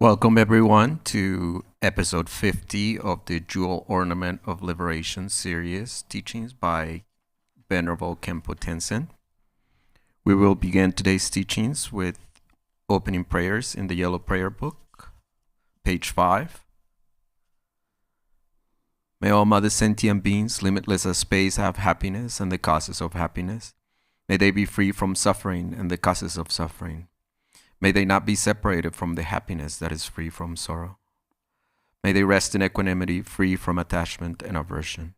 Welcome everyone to episode 50 of the Jewel Ornament of Liberation series teachings by Venerable Khenpo Tenzin. We will begin today's teachings with opening prayers in the Yellow Prayer Book, page 5. May all Mother Sentient Beings, limitless as space, have happiness and the causes of happiness. May they be free from suffering and the causes of suffering. May they not be separated from the happiness that is free from sorrow. May they rest in equanimity, free from attachment and aversion.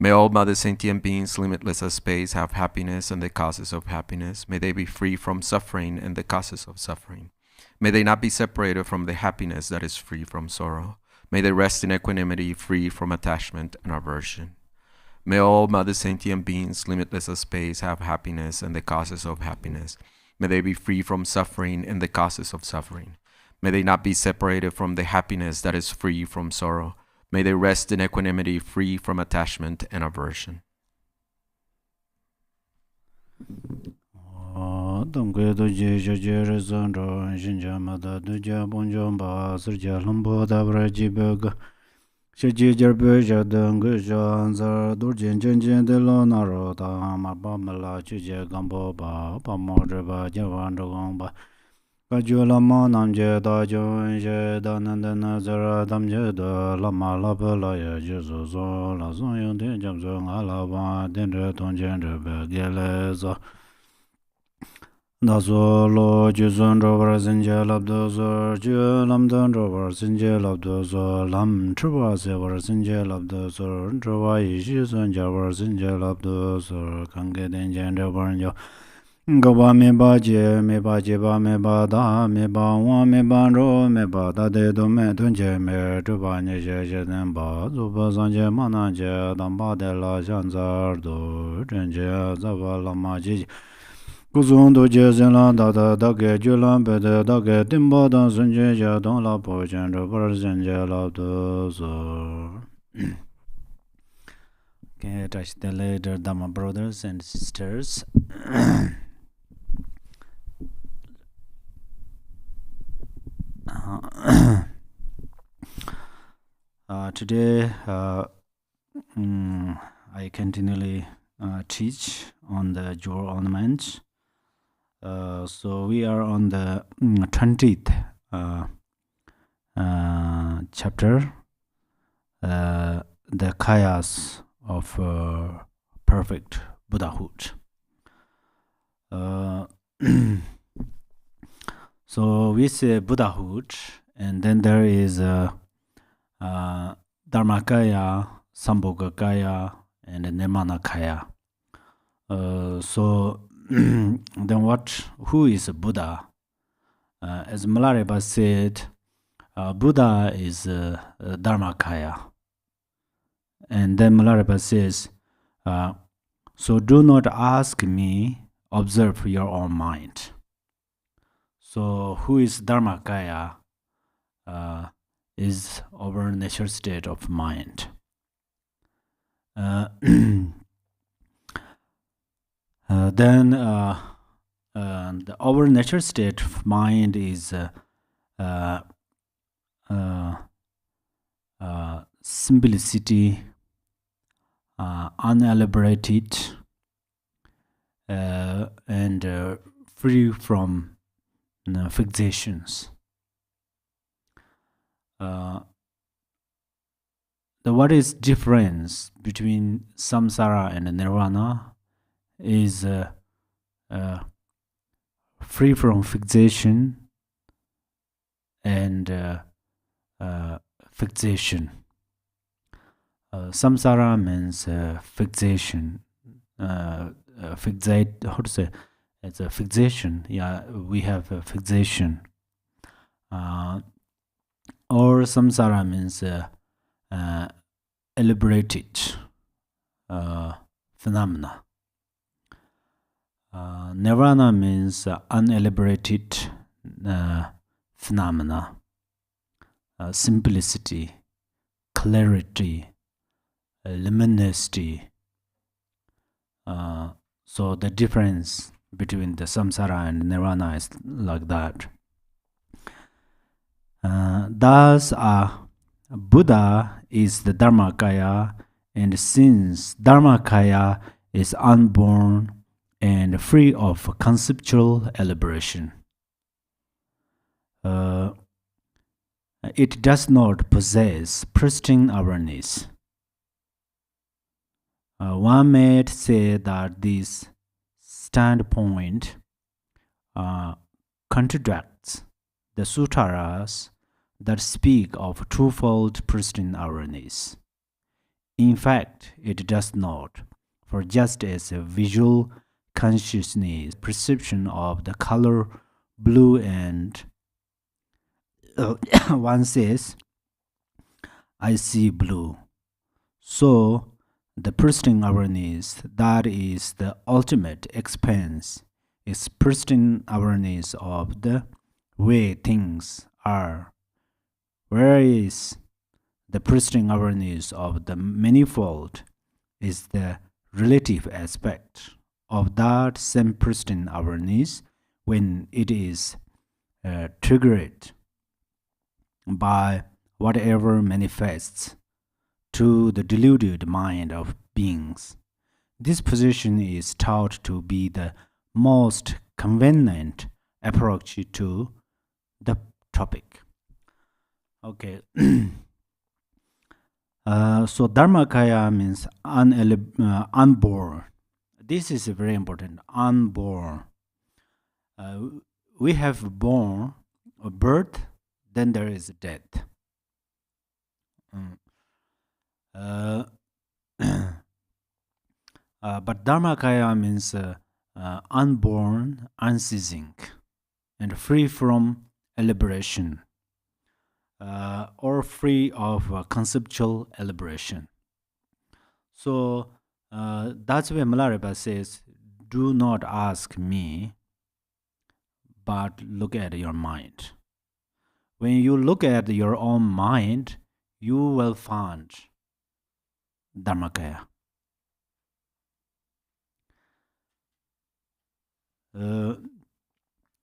May all Mother Sentient Beings, limitless as space, have happiness and the causes of happiness. May they be free from suffering and the causes of suffering. May they not be separated from the happiness that is free from sorrow. May they rest in equanimity, free from attachment and aversion. May all Mother Sentient Beings, limitless as space, have happiness and the causes of happiness. May they be free from suffering and the causes of suffering. May they not be separated from the happiness that is free from sorrow. May they rest in equanimity, free from attachment and aversion. Kajulama namje da jonje da nandana zara damje da lama lapa la ya jesu zo la zon yon ten jam zo nga la ba ten re ton jen re be gele zo da zo lo ju zon ro bar zinje lab do zo ju lam don ro bar zinje lab do zo lam chuba se bar zinje lab do zo ro wa yi ji zon ja bar zinje lab do zo kange den jen re bar yo Gaba me ba je ba me ba da me ba wa me ba ro me ba da de do me dun je me tu ba ne je je den ba zu ba zan je ma na je dam ba de la jan zar do ren je za ba la ma ji gu zun do je zen la da da da ge ju lan be de da ge dim ba da sun je ja don la po jen ro ba zen je la do zo. Okay, touch the later Dharma brothers and sisters. Today I continually teach on the jewel ornament. So we are on the 20th chapter, the kayas of perfect Buddhahood. So we say Buddhahood, and then there is Dharmakaya, Sambhogakaya, and Nirmanakaya. So then who is a Buddha? As Milarepa said, Buddha is Dharmakaya. And then Milarepa says, so do not ask me, observe your own mind. So who is Dharmakaya? Is our nature state of mind. Then our nature state of mind is simplicity, unelaborated, and free from fixations. What is difference between samsara and nirvana is free from fixation and fixation. Samsara means fixation. Fixate. How to say? It's a fixation. Yeah, we have a fixation. Or samsara means elaborated phenomena. Nirvana means unelaborated phenomena, simplicity, clarity, luminosity. So the difference between the samsara and nirvana is like that. Thus, Buddha is the Dharmakaya, and since Dharmakaya is unborn and free of conceptual elaboration, it does not possess pristine awareness. One might say that this standpoint contradicts the sutras that speak of twofold pristine awareness. In fact, it does not, for just as a visual consciousness perception of the color blue and one says, I see blue. So, the pristine awareness that is the ultimate expanse is pristine awareness of the way things are, whereas the pristine awareness of the manifold is the relative aspect of that same pristine awareness when it is triggered by whatever manifests to the deluded mind of beings. This position is taught to be the most convenient approach to the topic. Okay. So Dharmakaya means unborn. This is very important. Unborn. We have born a birth, then there is death. But Dharmakaya means unborn, unceasing, and free from elaboration, or free of conceptual elaboration. So that's why Milarepa says, do not ask me, but look at your mind. When you look at your own mind, you will find Dharmakaya.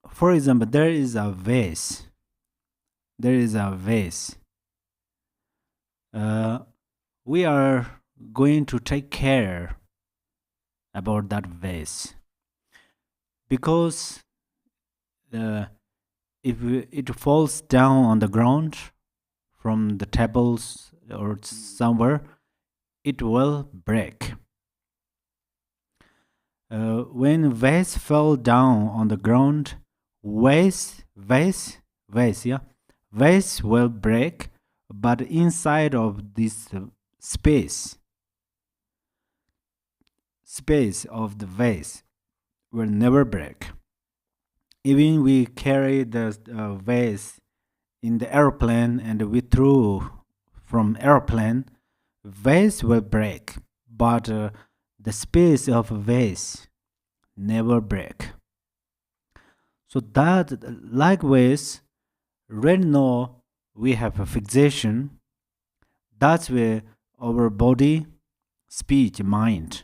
For example, there is a vase. There is a vase. We are going to take care about that vase, because if it falls down on the ground from the tables or somewhere, it will break. When vase fell down on the ground, vase will break, but inside of this space of the vase will never break. Even we carry the vase in the airplane and we threw from airplane, vase will break, but the space of a vase never break. So that likewise, right now we have a fixation. That's where our body, speech, mind,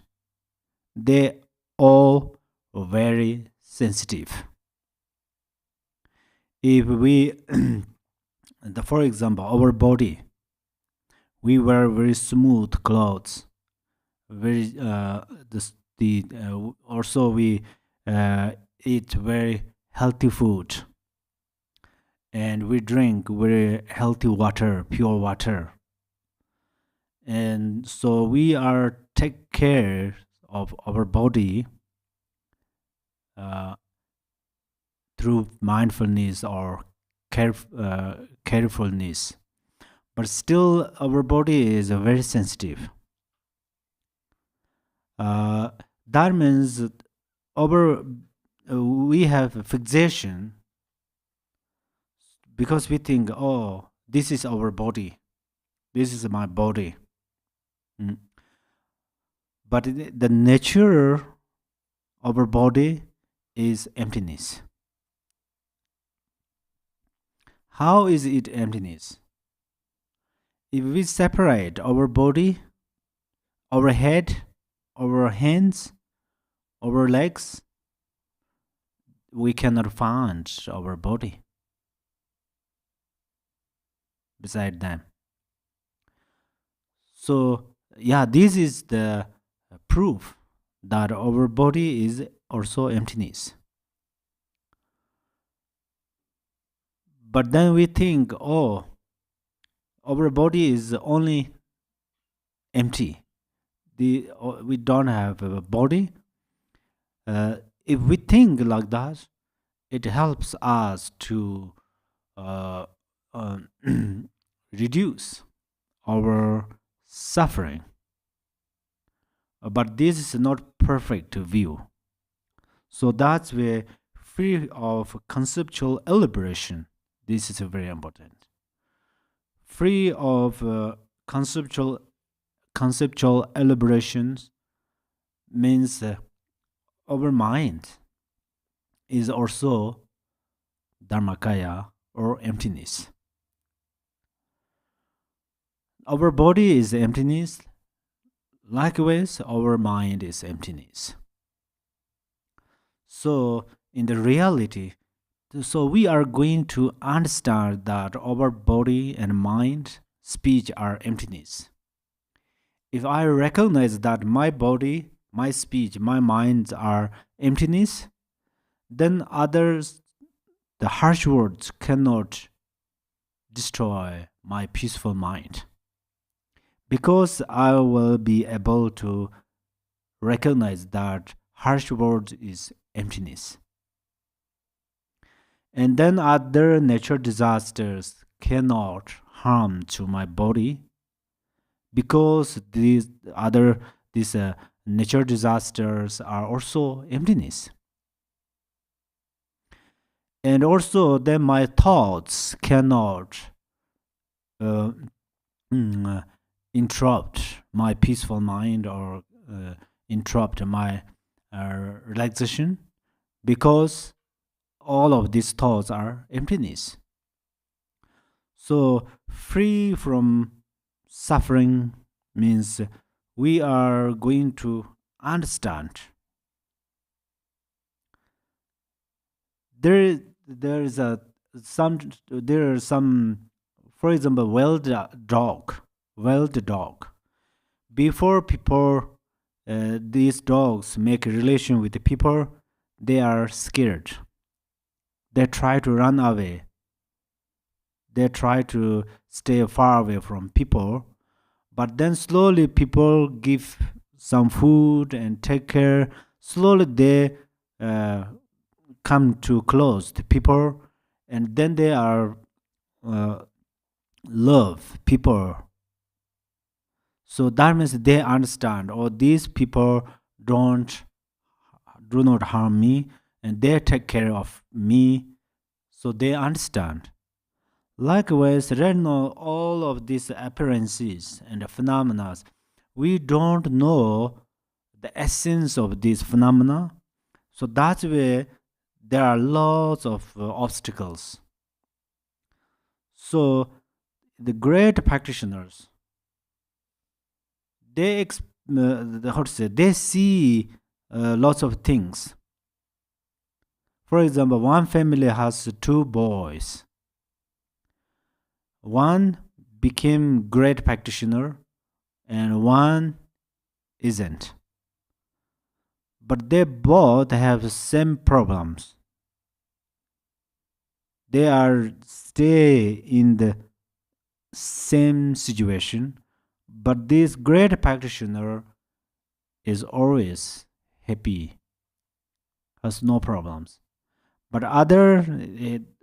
they all very sensitive. If we, for example, our body, we wear very smooth clothes, very also we eat very healthy food, and we drink very healthy water, pure water, and so we are take care of our body through mindfulness or carefulness, but still our body is very sensitive. That means we have a fixation, because we think, oh, this is our body, this is my body. But the nature of our body is emptiness. How is it emptiness? If we separate our body, our head, our hands, our legs, we cannot find our body. beside them. So, yeah, this is the proof that our body is also emptiness. But then we think, oh, our body is only empty. We don't have a body. If we think like that, it helps us to uh, uh, reduce our suffering. But this is not perfect view. So that's where free of conceptual elaboration. This is very important. Free of conceptual elaborations means our mind is also Dharmakaya or emptiness. Our body is emptiness, likewise, our mind is emptiness. So, in the reality, so we are going to understand that our body and mind, speech are emptiness. If I recognize that my body, my speech, my mind are emptiness, then others, the harsh words cannot destroy my peaceful mind. Because I will be able to recognize that harsh words is emptiness. And then other natural disasters cannot harm to my body because these natural disasters are also emptiness. And also then my thoughts cannot uh, interrupt my peaceful mind or interrupt my relaxation because all of these thoughts are emptiness. So, free from suffering means we are going to understand. There is a some there are some, for example, wild dog. Before people, these dogs make a relation with the people, they are scared. They try to run away. They try to stay far away from people. But then slowly people give some food and take care. Slowly they come too close to people, and then they are love people. So that means they understand, or these people do not harm me, and they take care of me, so they understand. Likewise, right now, all of these appearances and phenomena, we don't know the essence of these phenomena. So that's where there are lots of obstacles. So the great practitioners, they see lots of things. For example, one family has two boys. One became great practitioner and one isn't. But they both have same problems. They are stay in the same situation, but this great practitioner is always happy, has no problems. But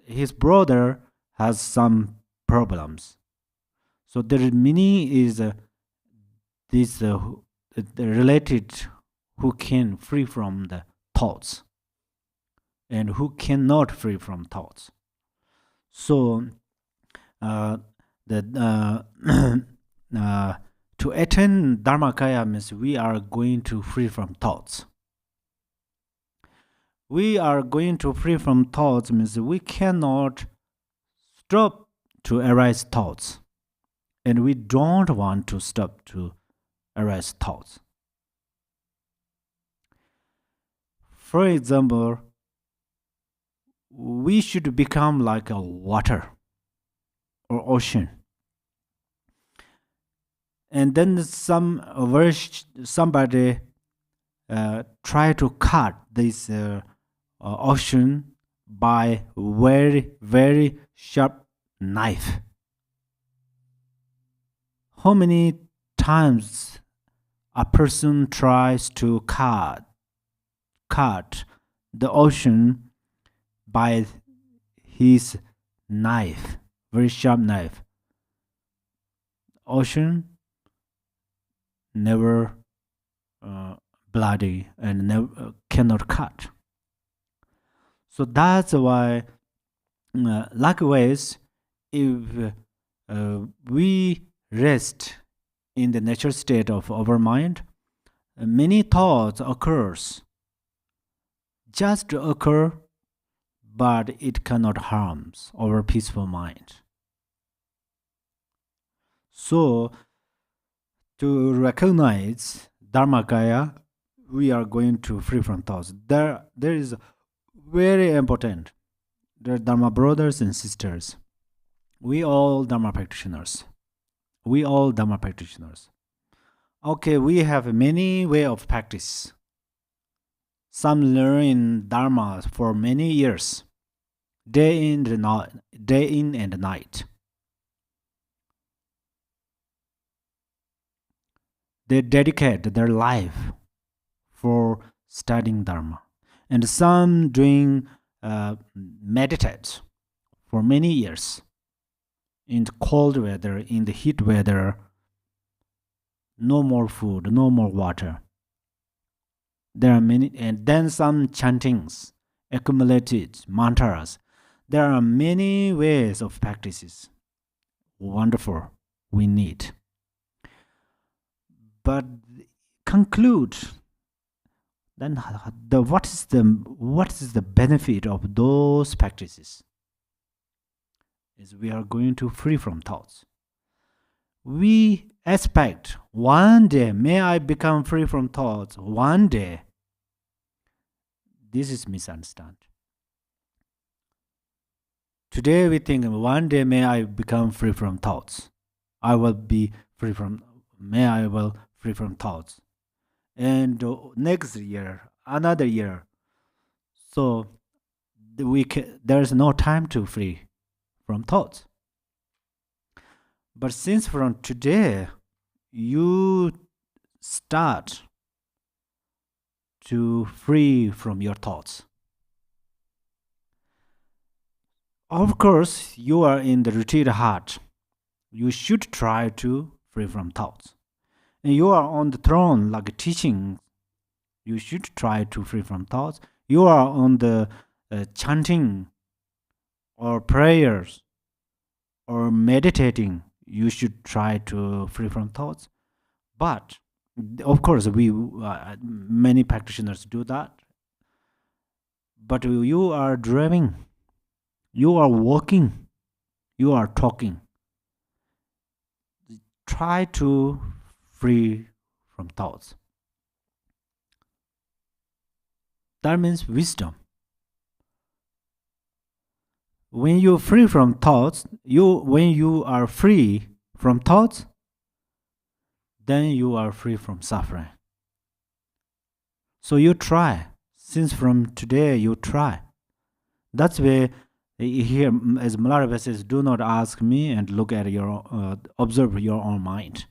his brother has some problems. So the meaning is this related who can free from the thoughts and who cannot free from thoughts. So to attain Dharmakaya means we are going to free from thoughts. We are going to free from thoughts means we cannot stop to arise thoughts, and we don't want to stop to arise thoughts. For example, we should become like a water or ocean. And then somebody try to cut this ocean by very, very sharp knife. How many times a person tries to cut the ocean by his knife, very sharp knife? Ocean never bloody and never cannot cut. So that's why, likewise, if we rest in the natural state of our mind, many thoughts occurs, just occur, but it cannot harm our peaceful mind. So, to recognize Dharmakaya, we are going to free from thoughts. There is very important. There are Dharma brothers and sisters. We all Dharma practitioners. Okay, we have many way of practice. Some learn in Dharma for many years, day in and night. They dedicate their life for studying Dharma. And some doing meditate for many years in the cold weather, in the heat weather, no more food, no more water. There are many, and then some chantings, accumulated mantras. There are many ways of practices. Wonderful, we need. But conclude, then what is the benefit of those practices? Is we are going to free from thoughts. We expect one day may I become free from thoughts. One day. This is misunderstood. Today we think one day may I become free from thoughts. I will be free from. May I will free from thoughts. And next year, another year. So there's no time to free from thoughts. But since from today you start to free from your thoughts, of course you are in the retreat heart. You should try to free from thoughts. And you are on the throne like teaching. You should try to free from thoughts. You are on the chanting or prayers or meditating. You should try to free from thoughts. But of course, many practitioners do that. But you are driving, you are walking, you are talking. Try to free from thoughts. That means wisdom. When you free from thoughts, when you are free from thoughts, then you are free from suffering. So you try. Since from today you try. That's why here, as Venerable says, do not ask me and look at observe your own mind.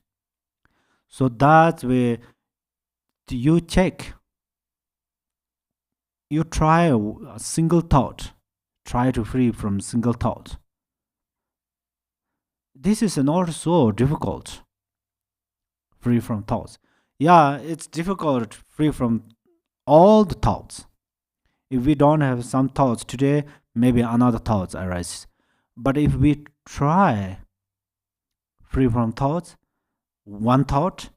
So that's where you check. You try a single thought. Try to free from single thought. This is not so difficult. Free from thoughts. Yeah, it's difficult free from all the thoughts. If we don't have some thoughts today, maybe another thoughts arise. But if we try free from thoughts, one thought,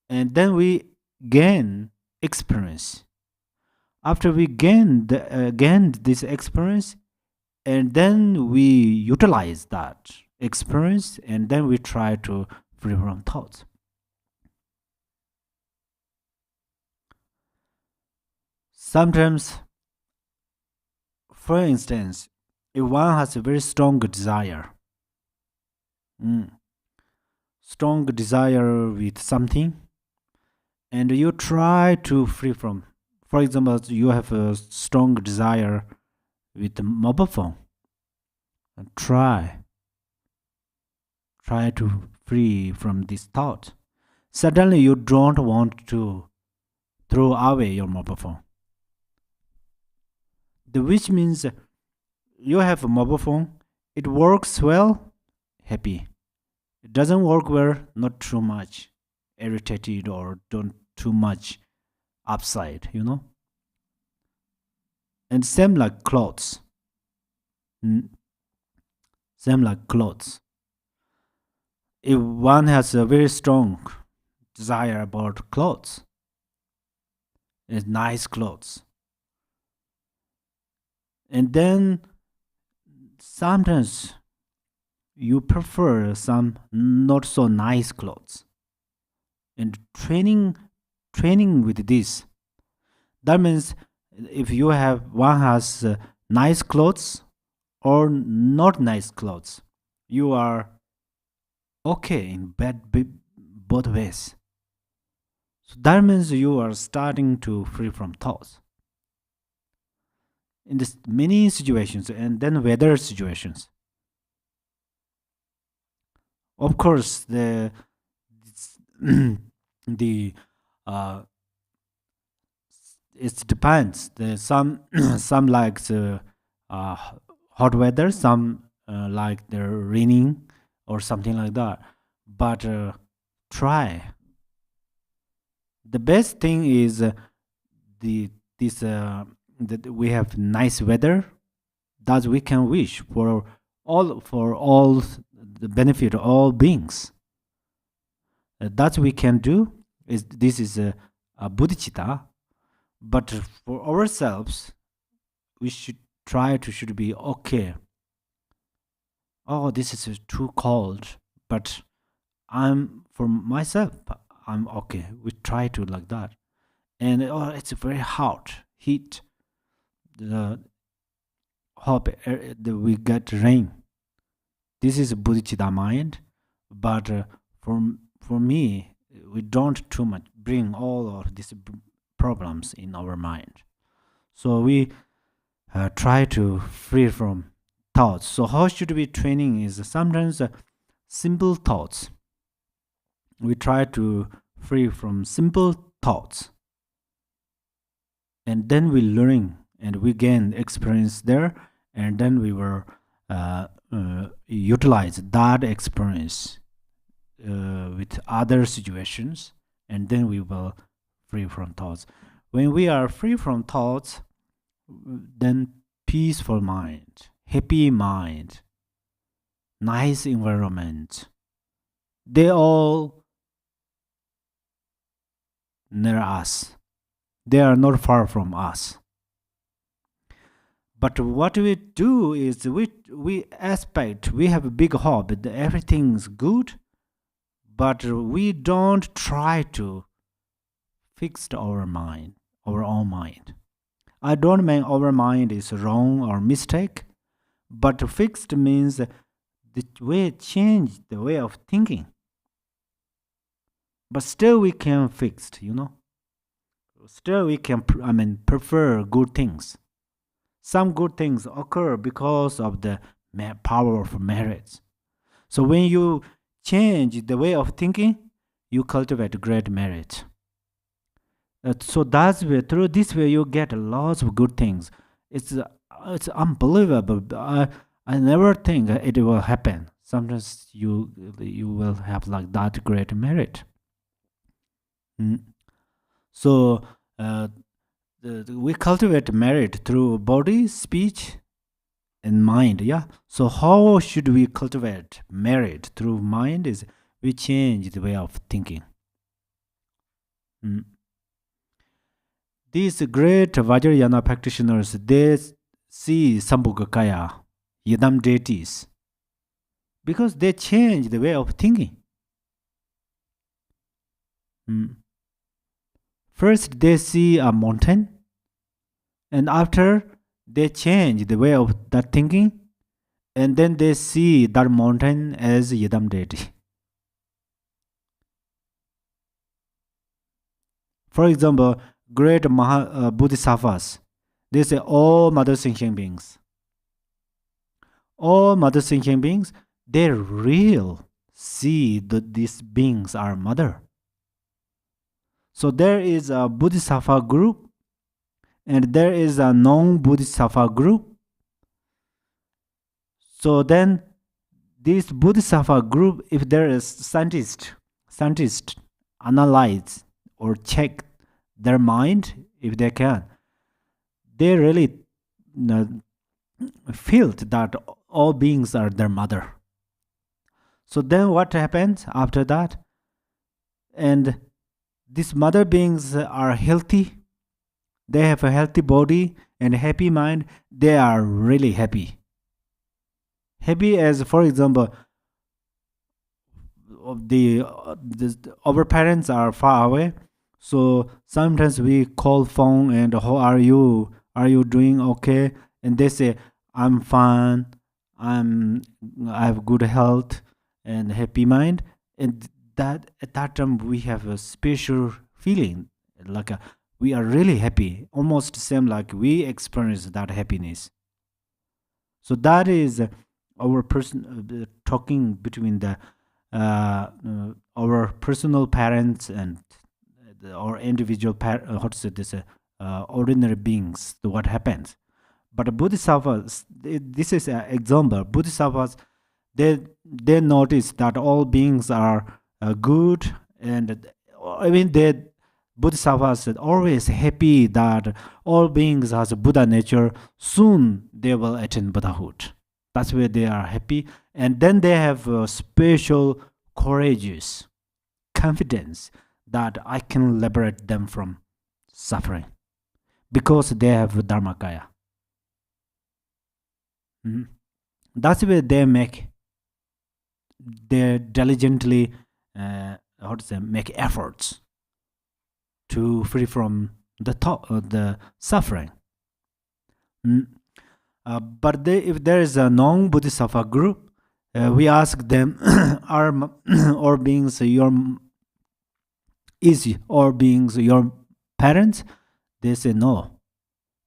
and then we gain experience. After we gain this experience, and then we utilize that experience, and then we try to free from thoughts. Sometimes, for instance, if one has a very strong desire, strong desire with something, and you try to free from. For example, you have a strong desire with the mobile phone. And try to free from this thought. Suddenly, you don't want to throw away your mobile phone. Which means you have a mobile phone. It works well, happy. It doesn't work well, not too much irritated or don't too much upside, And same like clothes. Same like clothes. If one has a very strong desire about clothes, it's nice clothes. And then sometimes you prefer some not so nice clothes. And training with this, that means if one has nice clothes or not nice clothes, you are okay in both ways. So that means you are starting to free from thoughts in this many situations, and then weather situations. Of course, the it depends. Some some likes hot weather, some like the raining or something like that. But try. The best thing is that we have nice weather, that we can wish for all the benefit of all beings. That we can do is this is a bodhicitta, but for ourselves we should be okay. Oh, this is too cold, but for myself I'm okay. We try to like that. And oh, it's very hot heat, the hope we get rain. This is bodhicitta mind, but for me, we don't too much bring all of these problems in our mind. So we try to free from thoughts. So how should we training is sometimes simple thoughts. We try to free from simple thoughts, and then we learn and we gain experience there, and then we will utilize that experience with other situations, and then we will free from thoughts. When we are free from thoughts, then peaceful mind, happy mind, nice environment, they all near us. They are not far from us. But what we do is we expect, we have a big hope that everything's good, but we don't try to fix our mind, our own mind. I don't mean our mind is wrong or mistake, but fixed means that we change the way of thinking. But still we can fix, Still we can, prefer good things. Some good things occur because of the power of merits. So when you change the way of thinking, you cultivate great merit. So that's where through this way you get lots of good things. It's unbelievable. I never think it will happen. Sometimes you will have like that great merit. So we cultivate merit through body, speech, and mind. Yeah. So how should we cultivate merit through mind? Is we change the way of thinking. These great Vajrayana practitioners, they see Sambhogakaya, Yidam deities, because they change the way of thinking. First, they see a mountain, and after they change the way of that thinking, and then they see that mountain as Yidam deity. For example, great Bodhisattvas, they say all mother thinking beings. All mother thinking beings, they real see that these beings are mother. So there is a Bodhisattva group and there is a non-Bodhisattva group. So then this Bodhisattva group, if there is scientist analyze or check their mind, if they can, they really felt that all beings are their mother. So then what happens after that? And these mother beings are healthy. They have a healthy body and happy mind. They are really happy. Happy as, for example, our parents are far away. So sometimes we call phone and how are you? Are you doing okay? And they say, I'm fine. I have good health and happy mind. And that at that time we have a special feeling, like we are really happy, almost same like we experience that happiness. So that is our person talking between the our personal parents and our individual how to say this ordinary beings. What happens? But Bodhisattvas, this is an example. Bodhisattvas, they notice that all beings are good, and I mean they Bodhisattvas are always happy that all beings has a Buddha nature. Soon they will attain Buddhahood. That's where they are happy, and then they have a special courageous confidence that I can liberate them from suffering because they have Dharmakaya. That's where they diligently how to say make efforts to free from the suffering. But if there is a non-Bodhisattva group, we ask them, are or beings your or beings your parents? They say no.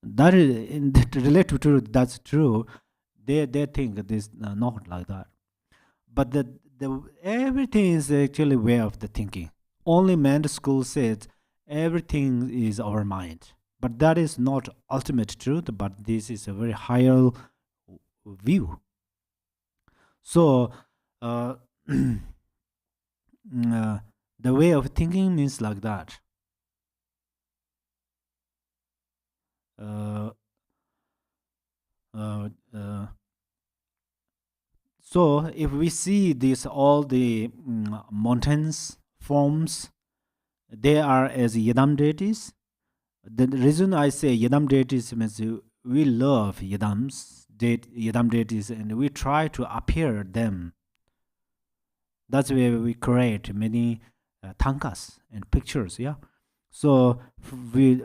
That is in related to that's true. They think this not like that. But the everything is actually way of the thinking. Only Mand school says everything is our mind. But that is not ultimate truth, but this is a very higher view. So the way of thinking means like that. So if we see this, all the mountains forms, they are as Yidam deities. The reason I say Yidam deities means we love Yidam deities, and we try to appear them. That's where we create many tankas and pictures. Yeah, so we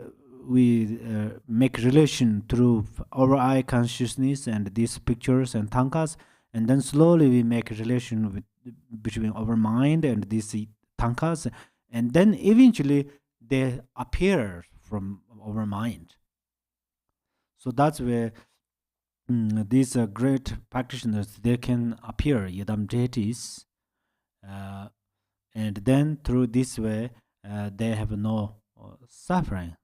make relation through our eye consciousness and these pictures and tankas, and then slowly we make a relation between our mind and these tankas, and then eventually they appear from our mind. So that's where these great practitioners, they can appear Yidam deities, and then through this way they have no suffering.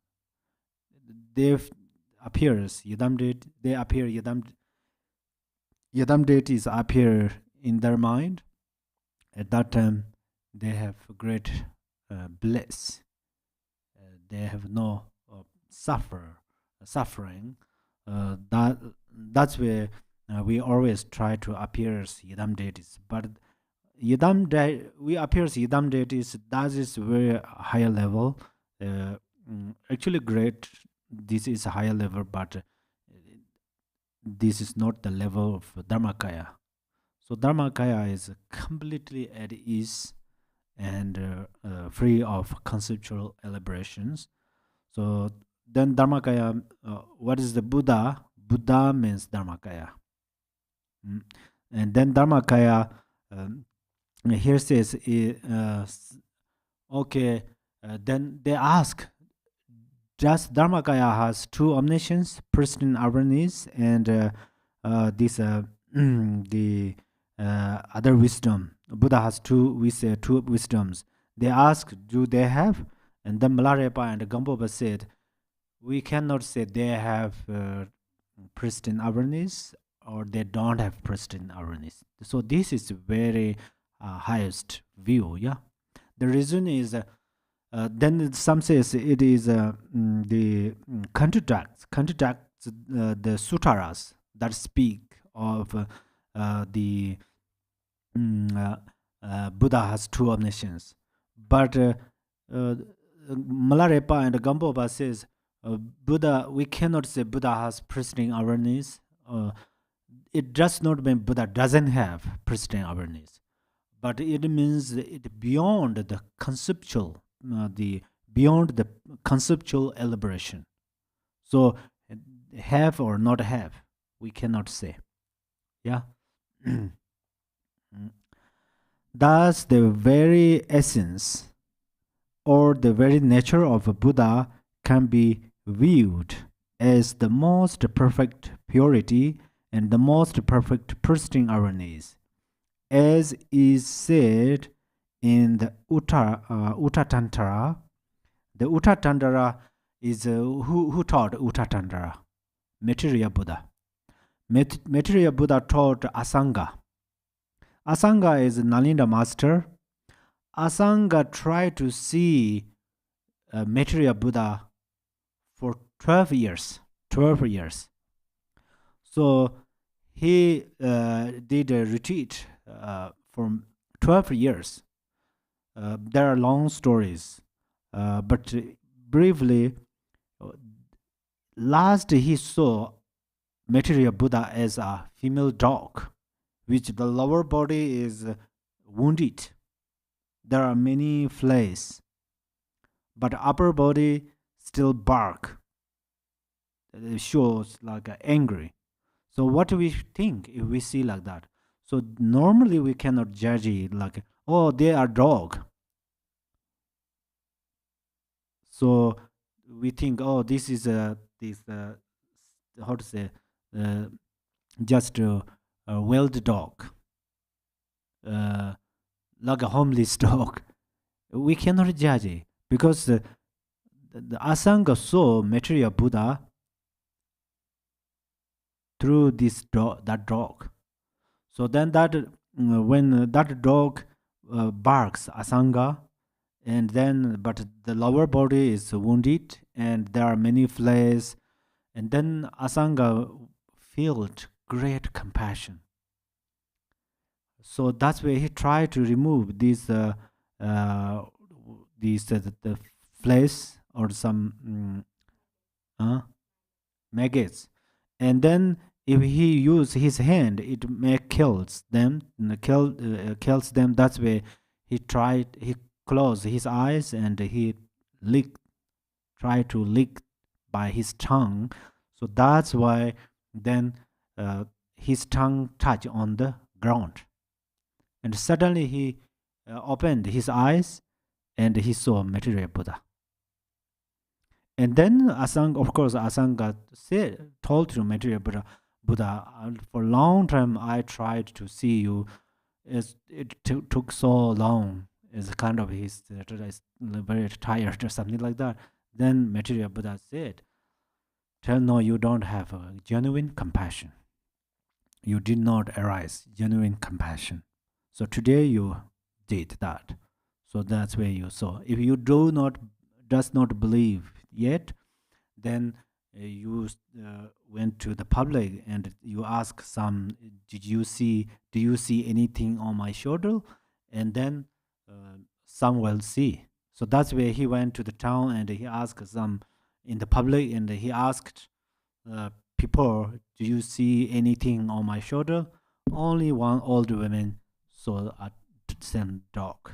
They appears Yidam deity, they appear Yidam deities appear in their mind. At that time, they have great bliss. They have no suffering. That's where we always try to appear as Yidam deities. But we appear as Yidam deities. That is very higher level. Actually, great. This is a higher level, but this is not the level of Dharmakaya. So Dharmakaya is completely at ease and free of conceptual elaborations. So then Dharmakaya, what is the Buddha? Buddha means Dharmakaya. And then Dharmakaya here says, okay, then they ask just Dharmakaya has two omniscience, pristine awareness, and this the other wisdom. Buddha has two wisdoms. They ask, do they have? And then Milarepa and Gampopa said, we cannot say they have pristine awareness or they don't have pristine awareness. So this is very highest view. Yeah. The reason is then some says it is the contradicts the sutaras that speak of the Buddha has two omniscience. But Malarepa and Gampopa says Buddha, we cannot say Buddha has pristine awareness. It does not mean Buddha doesn't have pristine awareness, but it means it beyond the conceptual, beyond the conceptual elaboration. So have or not have, we cannot say. Yeah. Thus, the very essence or the very nature of a Buddha can be viewed as the most perfect purity and the most perfect pristine awareness, as is said in the Uta Tantra. The Uta Tantra is who taught Uta Tantra? Maitreya Buddha. Maitreya Buddha taught Asanga. Asanga is Nalinda master. Asanga tried to see Maitreya Buddha for 12 years. 12 years. So he did a retreat for 12 years. There are long stories, but briefly, last he saw Maitreya Buddha as a female dog, which the lower body is wounded. There are many flays, but upper body still bark. It shows like angry. So what do we think if we see like that? So normally we cannot judge it like, oh, they are dog. So we think, oh, this is how to say, just a wild dog, like a homeless dog. We cannot judge it because the Asanga saw Maitreya Buddha through that dog. So then that when that dog barks Asanga, and then but the lower body is wounded and there are many flays, and then Asanga felt great compassion. So that's where he tried to remove these the flesh or some maggots, and then if he use his hand, it may kills them. Kills them. That's where he closed his eyes and he tried to lick by his tongue. So that's why then his tongue touched on the ground. And suddenly he opened his eyes and he saw Maitreya Buddha. And then Asanga told to Maitreya Buddha, for a long time I tried to see you. It took so long. It's kind of he's very tired or something like that. Then Maitreya Buddha said, no, you don't have a genuine compassion. You did not arise genuine compassion. So today you did that. So that's where you saw. If you does not believe yet, then you went to the public and you ask some, do you see anything on my shoulder? And then some will see. So that's where he went to the town and he asked some in the public, and he asked people, do you see anything on my shoulder? Only one old woman saw a same dog.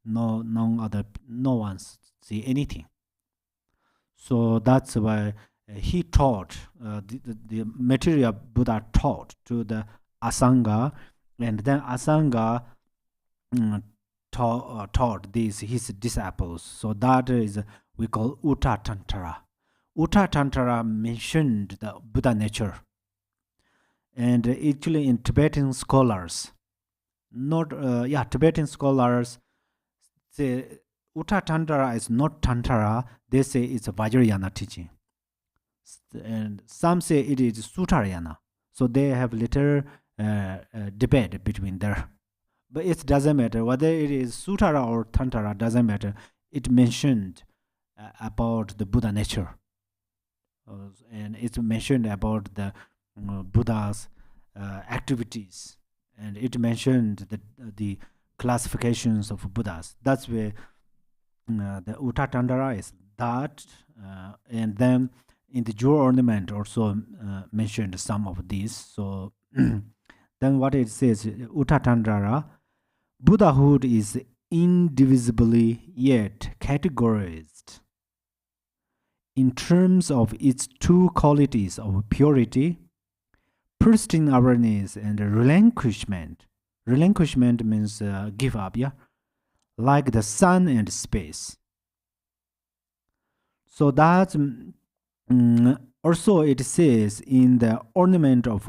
No one see anything. So that's why he taught, the Maitreya Buddha taught to the Asanga, and then Asanga taught these his disciples. So that is we call Uta Tantara. Uta Tantara mentioned the Buddha nature. And actually in Tibetan scholars, Tibetan scholars say Uta Tantara is not Tantara, they say it's a Vajrayana teaching. And some say it is Sutarayana. So they have little debate between there. But it doesn't matter whether it is Sutara or Tantara, doesn't matter. It mentioned about the Buddha nature. And it's mentioned about the Buddha's activities. And it mentioned the classifications of Buddhas. That's where the Uta Tantara is that. And then in the jewel ornament also mentioned some of these. So then what it says, Uta Tantara, Buddhahood is indivisibly yet categorized in terms of its two qualities of purity, pristine awareness, and relinquishment. Relinquishment means give up, like the sun and space. So that's also it says in the ornament of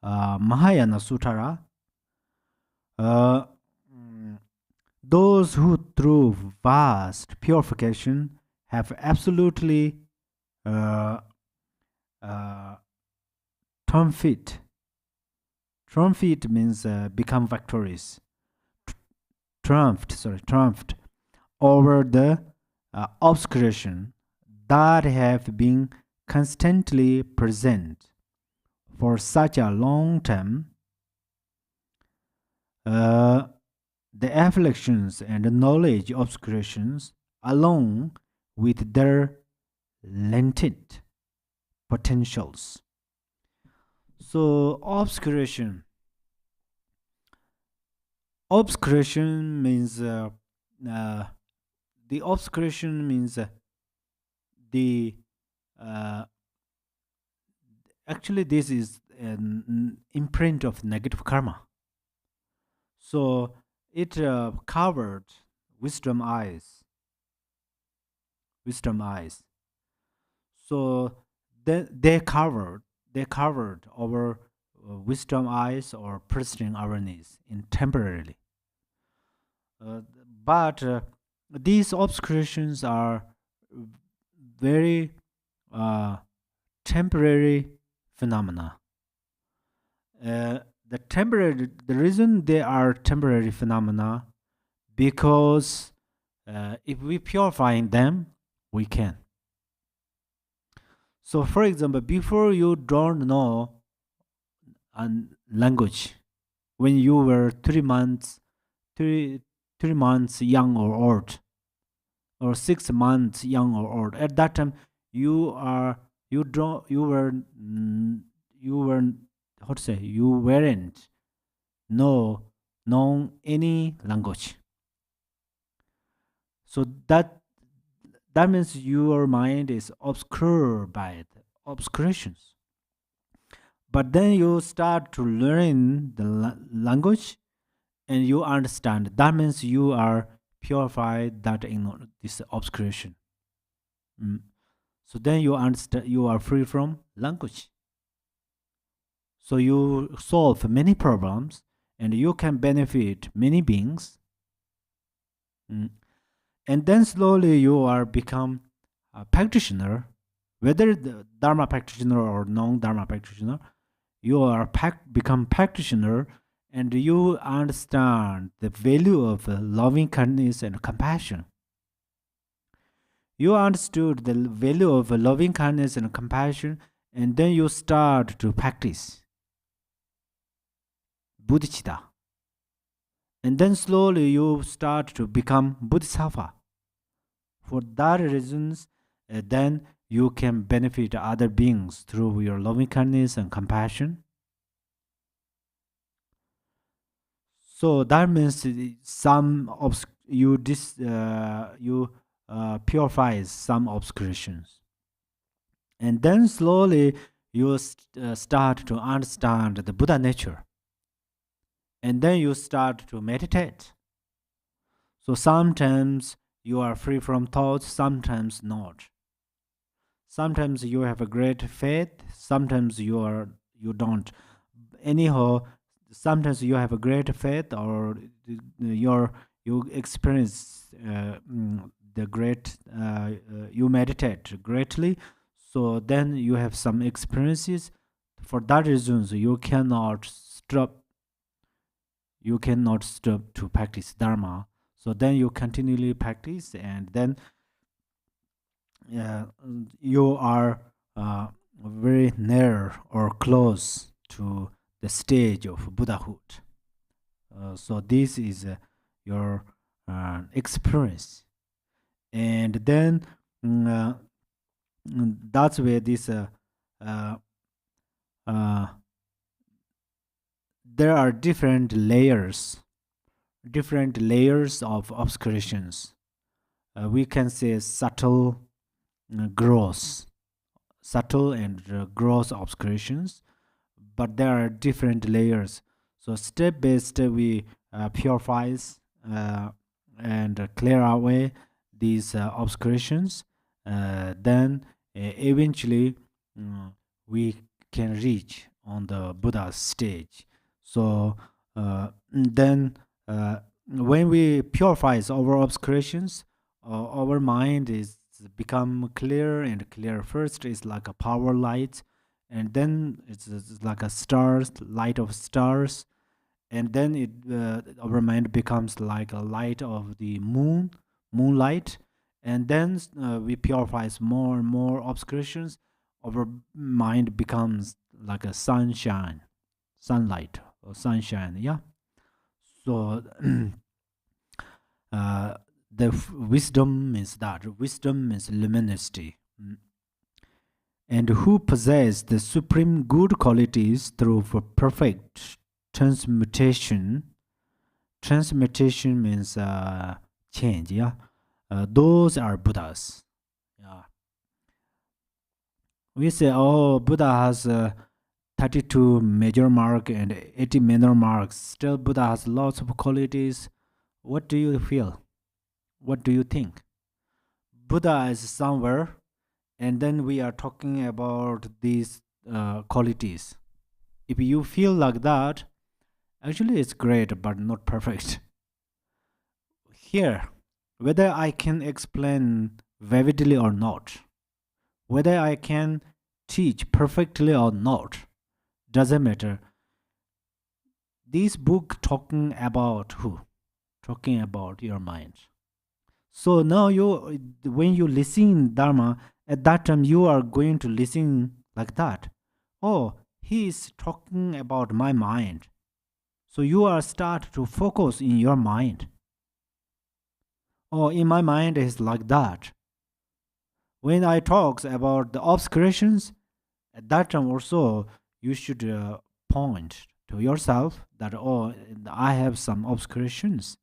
Mahayana Sutara, those who through vast purification have absolutely triumphed. Triumphed means become victorious. Triumphed over the obscuration that have been constantly present for such a long time. The afflictions and knowledge obscurations, along with their latent potentials. So obscuration means the obscuration means the actually this is an imprint of negative karma. So it covered wisdom eyes. So they covered our wisdom eyes or pristine awareness in temporarily. But these obscurations are very temporary phenomena. The reason they are temporary phenomena, because if we purify them, we can. So for example, before you don't know a language, when you were 3 months young or old, or 6 months young or old, at that time you weren't know any language. So that means your mind is obscured by the obscurations. But then you start to learn the language and you understand. That means you are purified that in this obscuration. So then you understand, you are free from language. So you solve many problems and you can benefit many beings. And then slowly you are become a practitioner, whether the Dharma practitioner or non-Dharma practitioner. You are become practitioner, and you understand the value of loving kindness and compassion. You understood the value of loving kindness and compassion, and then you start to practice bodhicitta. And then slowly you start to become bodhisattva. For that reasons, then you can benefit other beings through your loving kindness and compassion. So that means you purify some obscurations, and then slowly you start to understand the Buddha nature, and then you start to meditate. So sometimes you are free from thoughts, sometimes not. Sometimes you have a great faith, sometimes you don't. Anyhow, sometimes you have a great faith, or you experience the great you meditate greatly, so then you have some experiences. For that reasons you cannot stop to practice dharma. So then you continually practice, and then uh, you are very near or close to the stage of Buddhahood. So this is your experience, and then that's where this uh, uh, there are different layers of obscurations. We can say subtle, gross, subtle and gross obscurations, but there are different layers. So step by step, we purifies and clear away these obscurations. Then eventually we can reach on the Buddha stage. So then when we purifies our obscurations, our mind is become clear and clear. First is like a power light, and then it's like a stars, light of stars, and then our mind becomes like a light of the moonlight, and then we purifies more and more obscurations. Our mind becomes like a sunlight or sunshine. Yeah. So wisdom means that. Wisdom means luminosity. And who possess the supreme good qualities through perfect transmutation. Transmutation means change. Yeah. Those are Buddhas. Yeah. We say, oh, Buddha has 32 major marks and 80 minor marks. Still, Buddha has lots of qualities. What do you feel? What do you think? Buddha is somewhere, and then we are talking about these qualities. If you feel like that, actually it's great, but not perfect. Here, whether I can explain vividly or not, whether I can teach perfectly or not, doesn't matter. This book talking about who? Talking about your mind. So now when you listen Dharma, at that time you are going to listen like that. Oh, he is talking about my mind. So you are start to focus in your mind. Oh, in my mind is like that. When I talk about the obscurations, at that time also you should point to yourself that, oh, I have some obscurations.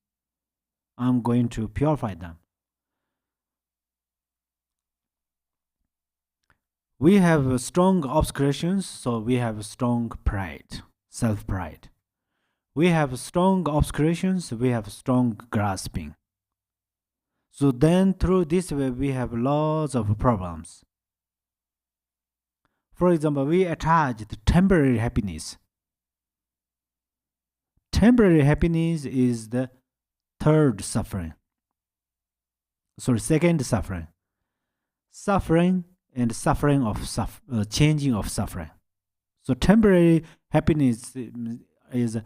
I'm going to purify them. We have strong obscurations, so we have strong pride, self pride. We have strong obscurations, we have strong grasping. So then, through this way, we have lots of problems. For example, we attach the temporary happiness. Temporary happiness is the third suffering. Sorry, second suffering. Suffering and suffering of changing of suffering. So temporary happiness is a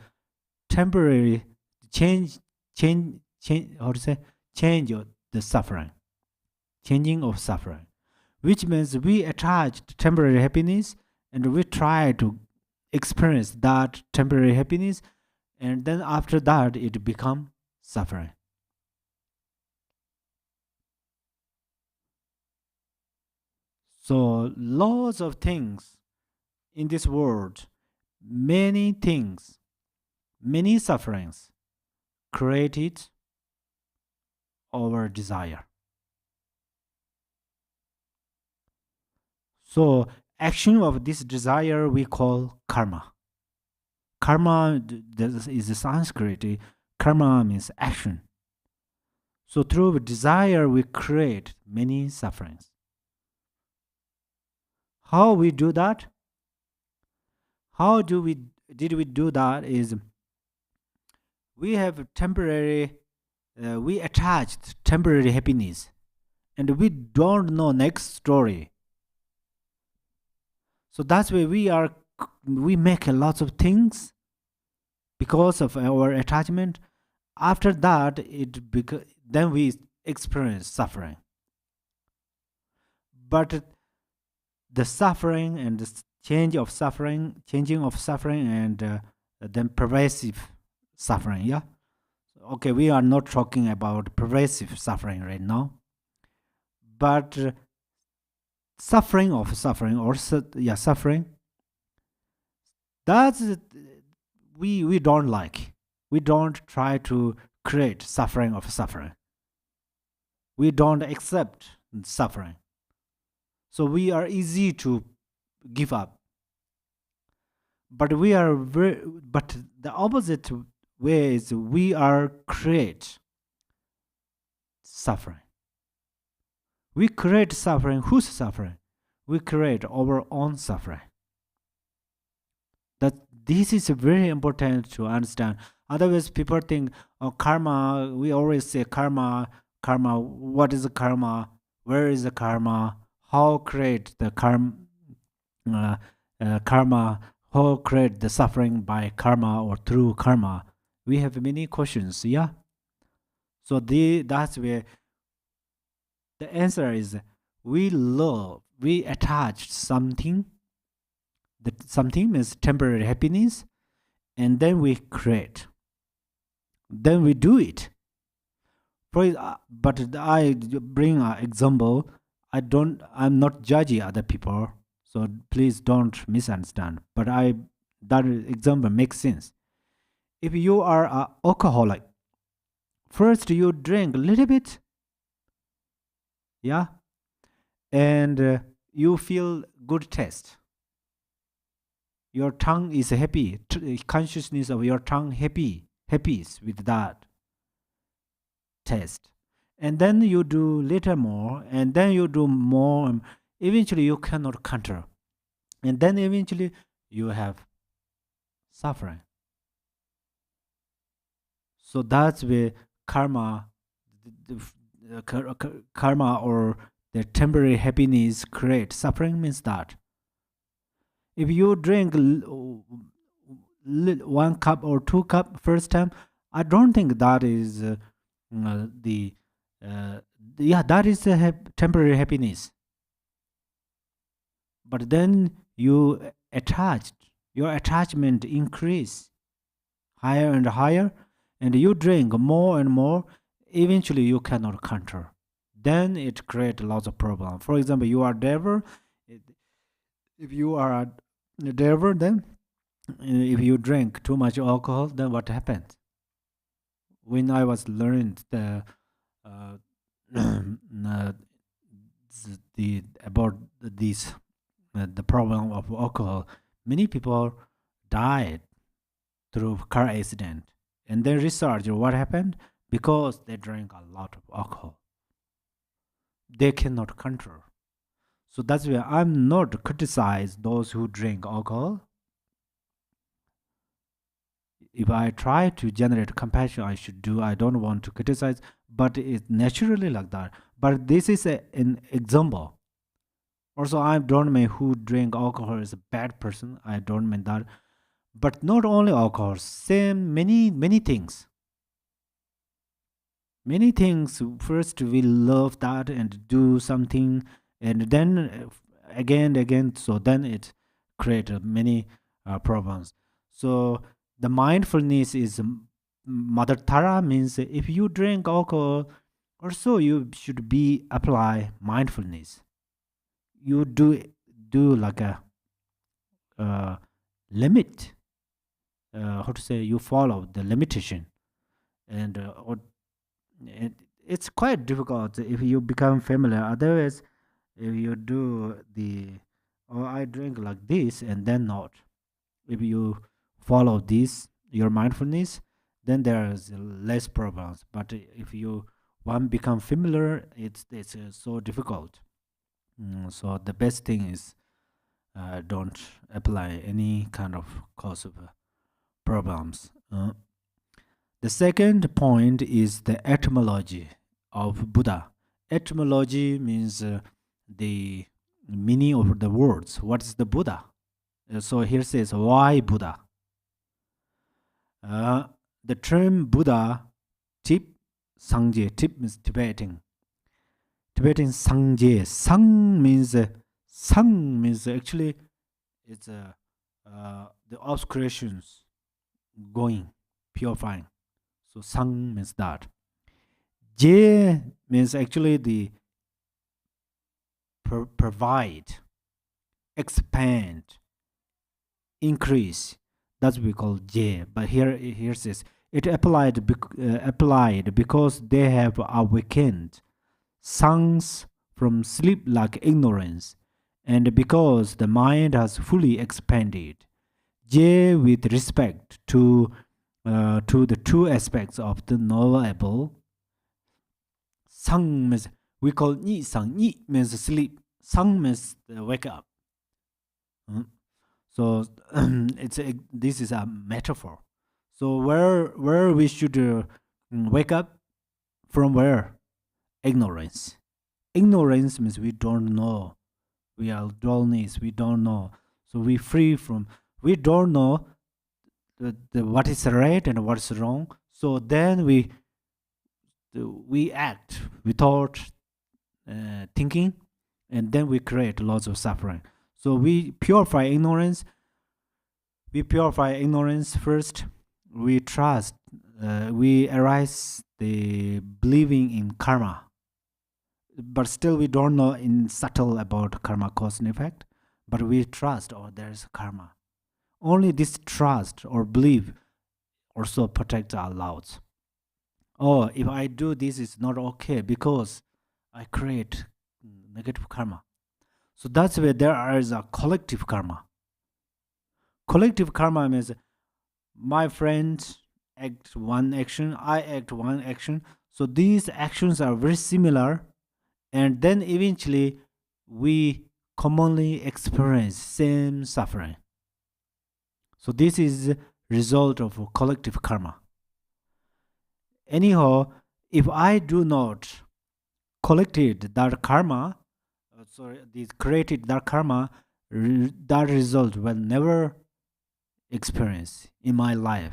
temporary change. How to say? Change of the suffering, changing of suffering, which means we attach temporary happiness and we try to experience that temporary happiness, and then after that it become suffering. So lots of things in this world, many things, many sufferings created our desire. So action of this desire we call karma. Karma is a Sanskrit. Karma means action. So through desire, we create many sufferings. How we do that? How did we do that? Is we have temporary, we attached temporary happiness, and we don't know next story. So that's why we make a lot of things because of our attachment. After that, then we experience suffering. But the suffering and the changing of suffering, and then pervasive suffering. Yeah. Okay, we are not talking about pervasive suffering right now, but suffering of suffering, or suffering. That's we don't like. We don't try to create suffering of suffering. We don't accept suffering. So we are easy to give up. But but the opposite way is we are create suffering. We create suffering. Whose suffering? We create our own suffering. That this is very important to understand. Otherwise, people think, oh, karma. We always say karma. Karma. What is the karma? Where is the karma? How create the karma? How create the suffering by karma or through karma? We have many questions. Yeah. So that's where the answer is: we attach something. That something means temporary happiness, and then we create. Then we do it. But I bring an example. I'm not judging other people, so please don't misunderstand. But that example makes sense. If you are an alcoholic, first you drink a little bit, yeah, and you feel good taste. Your tongue is happy. Consciousness of your tongue happy with that taste. And then you do little more, and then you do more. Eventually, you cannot control, and then eventually you have suffering. So that's where karma, karma or the temporary happiness create suffering. Means that if you drink 1 cup or 2 cup first time, I don't think that is that is a temporary happiness. But then your attachment increase higher and higher, and you drink more and more. Eventually, you cannot control. Then it creates lots of problems. For example, you are driver. If you are a driver, then if you drink too much alcohol, then what happens? When I was learning the about this the problem of alcohol, many people died through car accident, and then research what happened because they drank a lot of alcohol. They cannot control. So that's why I'm not criticize those who drink alcohol. If I try to generate compassion, I should do. I don't want to criticize, but it's naturally like that. But this is an example. Also, I don't mean who drink alcohol is a bad person. I don't mean that. But not only alcohol, same many things. Many things. First, we love that and do something, and then again. So then it create many problems. So the mindfulness is Mother Tara means if you drink alcohol, also you should be apply mindfulness. You do like a limit. How to say, you follow the limitation, and it's quite difficult if you become familiar. Otherwise, if you do oh, I drink like this and then not. If you follow this your mindfulness, then there's less problems. But if you one become familiar, it's so difficult. So the best thing is don't apply any kind of cause of problems. The second point is the etymology of Buddha. Etymology means the meaning of the words. What is the Buddha? So here says, why Buddha? The term Buddha, tip, sangje, tip means Tibetan. Tibetan sangje, sang means actually it's the obscurations going, purifying. So sang means that. Je means actually the provide, expand, increase. That's what we call je. But here says it applied because they have awakened sangs from sleep like ignorance, and because the mind has fully expanded. Je with respect to the two aspects of the knowable. Sang means we call ni sang. Ni means sleep. Sang means wake up. So this is a metaphor. So where we should wake up from where? Ignorance. Ignorance means we don't know. We are dullness. We don't know. So we free from. We don't know what is right and what is wrong. So then we act without thinking, and then we create lots of suffering. So we purify ignorance. We purify ignorance first. We trust. We arise the believing in karma, but still we don't know in subtle about karma cause and effect. But we trust, oh, there is karma. Only this trust or belief also protects our lives. Oh, if I do this, it's not okay because I create negative karma. So that's where there is a collective karma. Collective karma means my friends act one action, I act one action. So these actions are very similar, and then eventually we commonly experience same suffering. So this is result of collective karma. Anyhow, if I do not collected that karma, this created that karma, that result will never experience in my life.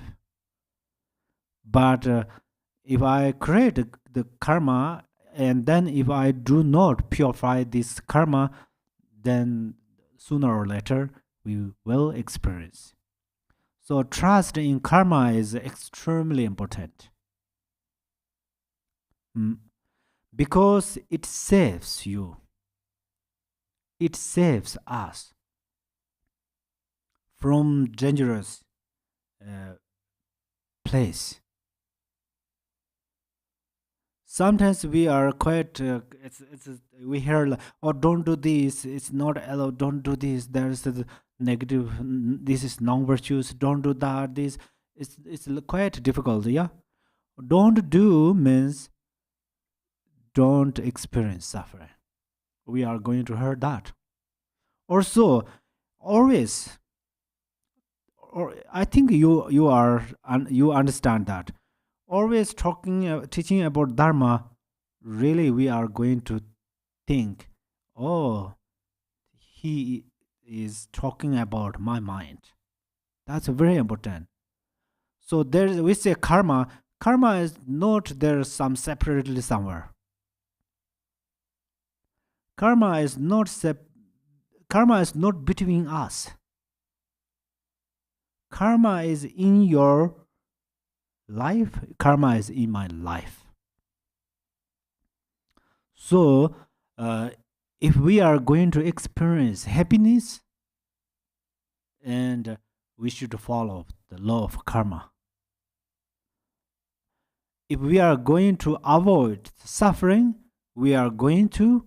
But if I create the karma, and then if I do not purify this karma, then sooner or later we will experience. So trust in karma is extremely important. Because it saves you. It saves us from dangerous place. Sometimes we are quite. We hear like, "Oh, don't do this. It's not allowed. Don't do this. There is a negative. This is non-virtuous. Don't do that. This it's quite difficult. Yeah, don't do means don't experience suffering. We are going to hear that. Also, always, or I think you understand that. Always teaching about dharma. Really, we are going to think, oh, he is talking about my mind. That's very important. So we say karma. Karma is not there some separately somewhere. Karma is not between us. Karma is in your life. Karma is in my life. So, if we are going to experience happiness, and we should follow the law of karma. If we are going to avoid suffering, we are going to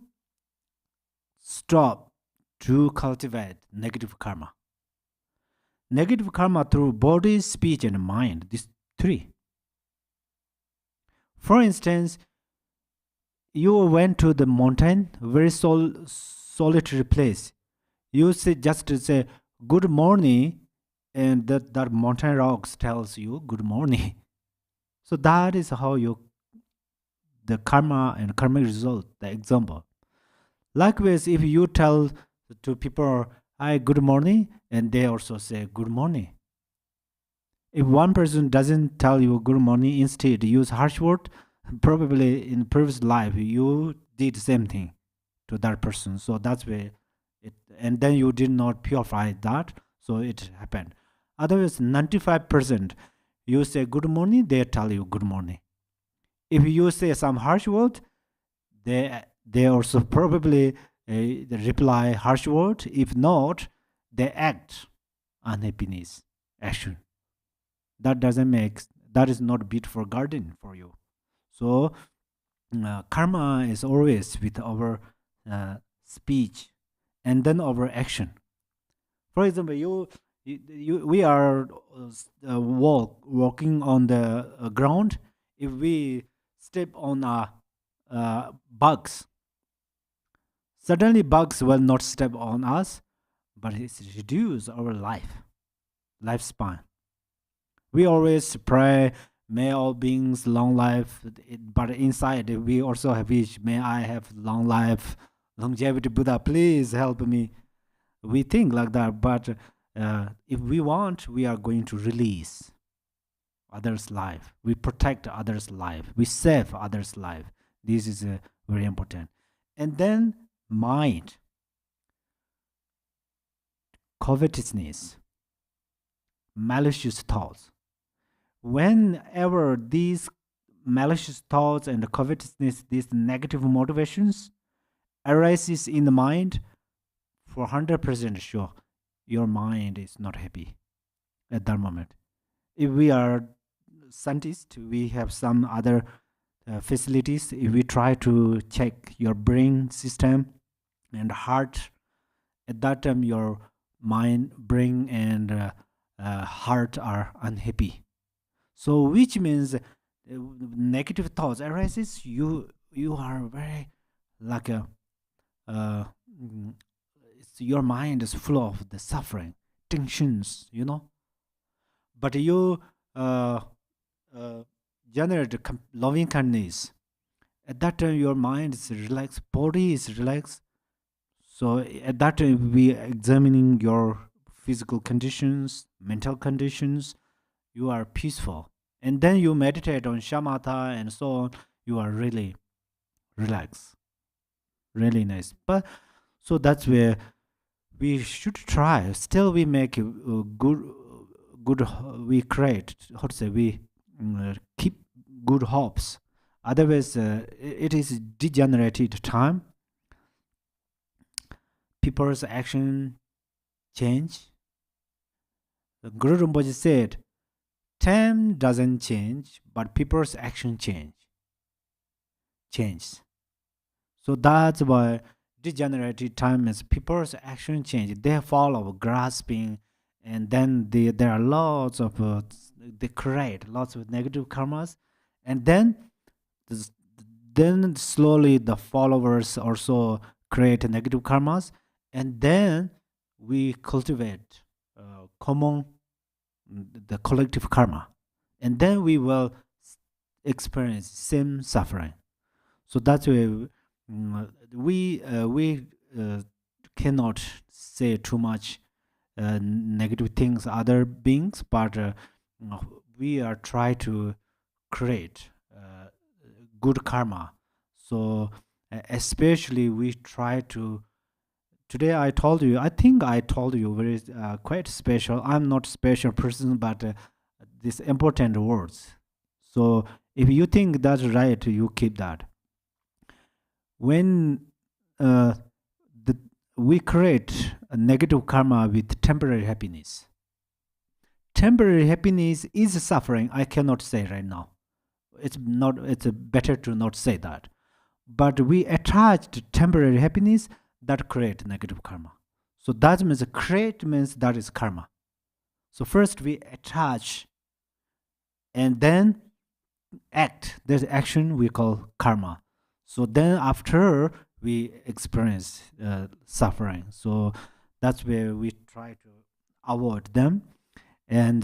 stop to cultivate negative karma. Negative karma through body, speech, and mind. These three. For instance, You went to the mountain, very solitary place. You just say good morning, and that mountain rocks tells you good morning. So that is how the karma and karmic result, the example. Likewise, if you tell to people, hi, good morning, and they also say good morning. If one person doesn't tell you good morning, instead use harsh word, probably in previous life you did the same thing to that person. So that's where it, and then you did not purify that, so it happened. Otherwise, 95% you say good morning, they tell you good morning. If you say some harsh word, they also probably reply harsh word. If not, they act unhappiness action. That doesn't make, that is not beautiful garden for you. So karma is always with our speech and then our action. For example, we are walking on the ground. If we step on bugs, suddenly bugs will not step on us, but it reduces our lifespan. We always pray, may all beings long life, but inside we also have wish, may I have long life, longevity. Buddha, please help me. We think like that, but if we want, we are going to release others' life. We protect others' life. We save others' life. This is very important. And then mind, covetousness, malicious thoughts. Whenever these malicious thoughts and covetousness, these negative motivations arises in the mind, for 100% sure, your mind is not happy at that moment. If we are scientists, we have some other facilities. If we try to check your brain system and heart, at that time your mind, brain, and heart are unhappy. So which means negative thoughts arises, you are very like a your mind is full of the suffering, tensions, but you generate loving kindness. At that time your mind is relaxed, body is relaxed. So at that time we examining your physical conditions, mental conditions, you are peaceful. And then you meditate on shamatha and so on, you are really relaxed, really nice. But so that's where we should try. Still we make a good we create, how to say, we keep good hopes. Otherwise it is degenerated time, people's action change. The Guru Rinpoche said, time doesn't change, but people's action changes. So that's why degenerated time is people's action change. They follow grasping, and then there are lots of they create lots of negative karmas, and then slowly the followers also create negative karmas, and then we cultivate common, the collective karma, and then we will experience same suffering. So that's why we cannot say too much negative things other beings, but we are try to create good karma. So especially we try to, today I told you, I think I told you very quite special. I'm not special person, but these important words. So if you think that's right, you keep that. When we create a negative karma with temporary happiness. Temporary happiness is suffering. I cannot say right now. It's not. It's better to not say that. But we attach to temporary happiness that create negative karma. So that means create means that is karma. So first we attach, and then act. There's action we call karma. So then after we experience suffering, so that's where we try to avoid them. And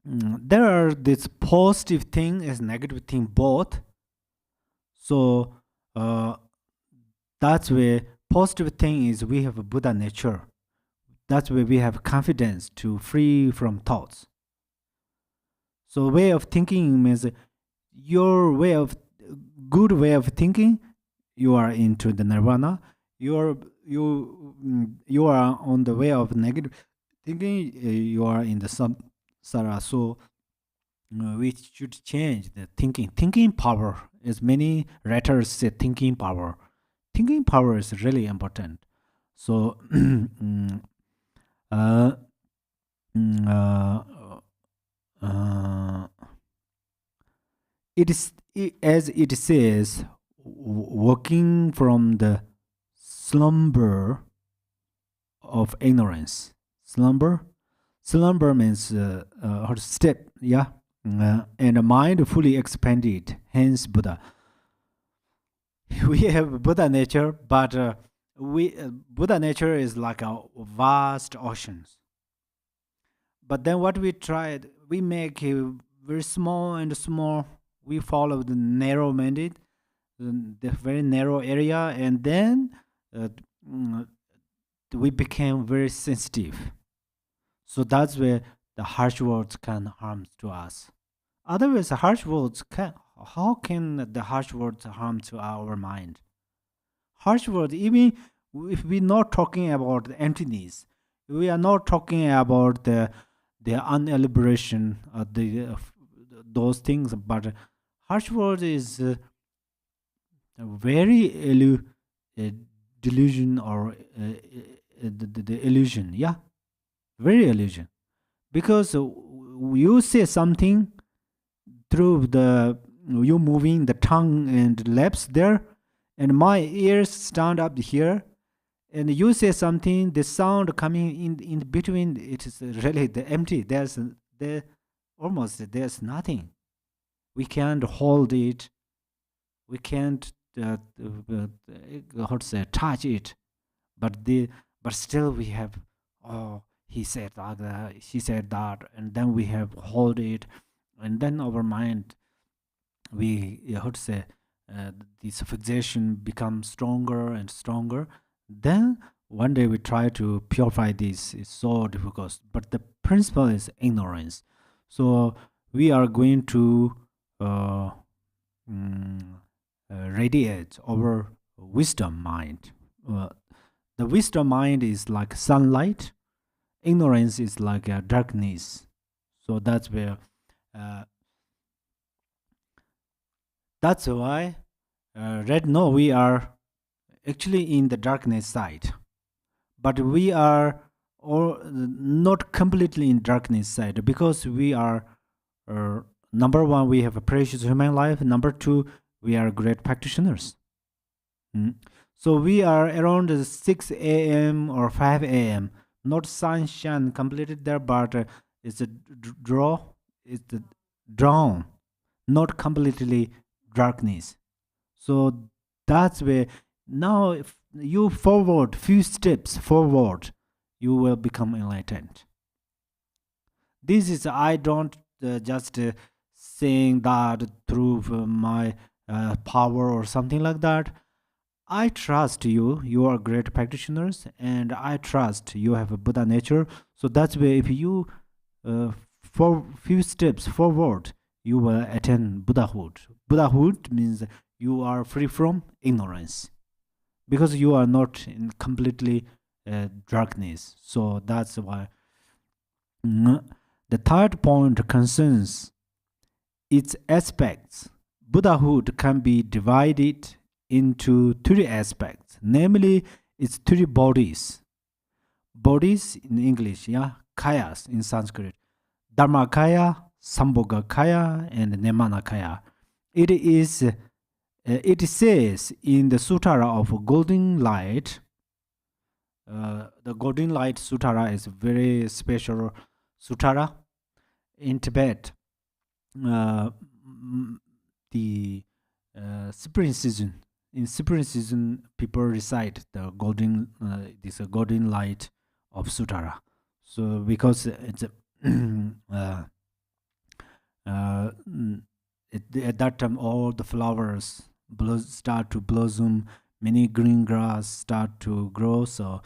there are this positive thing as negative thing both. So that's where positive thing is we have a Buddha nature. That's where we have confidence to free from thoughts. So way of thinking means your way of good way of thinking, you are into the nirvana. You are on the way of negative thinking, you are in the samsara. So we should change the thinking. Thinking power, as many writers say, thinking power. Thinking power is really important. So uh, uh, uh, it is as it says, walking from the slumber of ignorance. Slumber means how to step, yeah, and a mind fully expanded, hence Buddha. We have Buddha nature, but we Buddha nature is like a vast oceans. But then what we tried, we make it very small and small. We follow the narrow minded, the very narrow area, and then uh, mm, we became very sensitive. So that's where the harsh words can harm to us. Otherwise, harsh words can. How can the harsh words harm to our mind? Harsh words, even if we're not talking about the emptiness, we are not talking about the uneliberation, those things. But harsh words is a very uh, delusion or the illusion. Yeah, very illusion. Because you say something through the you moving the tongue and lips there, and my ears stand up here, and you say something, the sound coming in between, it is really the empty. There almost there's nothing. We can't hold it. We can't how to say touch it. But still we have, oh, he said that, she said that, and then we have hold it, and then our mind, we how to say this fixation becomes stronger and stronger. Then one day we try to purify this. It's so difficult, but the principle is ignorance. So we are going to uh, mm, radiate our wisdom mind. The wisdom mind is like sunlight. Ignorance is like darkness. So uh, that's why right now we are actually in the darkness side, but we are or not completely in darkness side, because we are uh, number one, we have a precious human life. Number two, we are great practitioners. Mm. So we are around 6 a.m. or 5 a.m. Not sunshine completed there, but it's a draw. It's the drawn, not completely darkness. So that's where now, if you forward few steps forward, you will become enlightened. This is, I don't just saying that through my power or something like that. I trust you. You are great practitioners, and I trust you have a Buddha nature. So that's where if you for few steps forward, you will attain Buddhahood. Buddhahood means you are free from ignorance, because you are not in completely darkness. So that's why. The third point concerns its aspects. Buddhahood can be divided into three aspects, namely its three bodies. Bodies in English, yeah, kayas in Sanskrit. Dharmakaya, Sambhogakaya, and Nemanakaya. It says in the Sutara of Golden Light. The Golden Light Sutara is a very special sutara in Tibet. Uh, the spring season. In spring season, people recite the golden light of Sutara. So because it's at that time all the flowers start to blossom, many green grass start to grow. So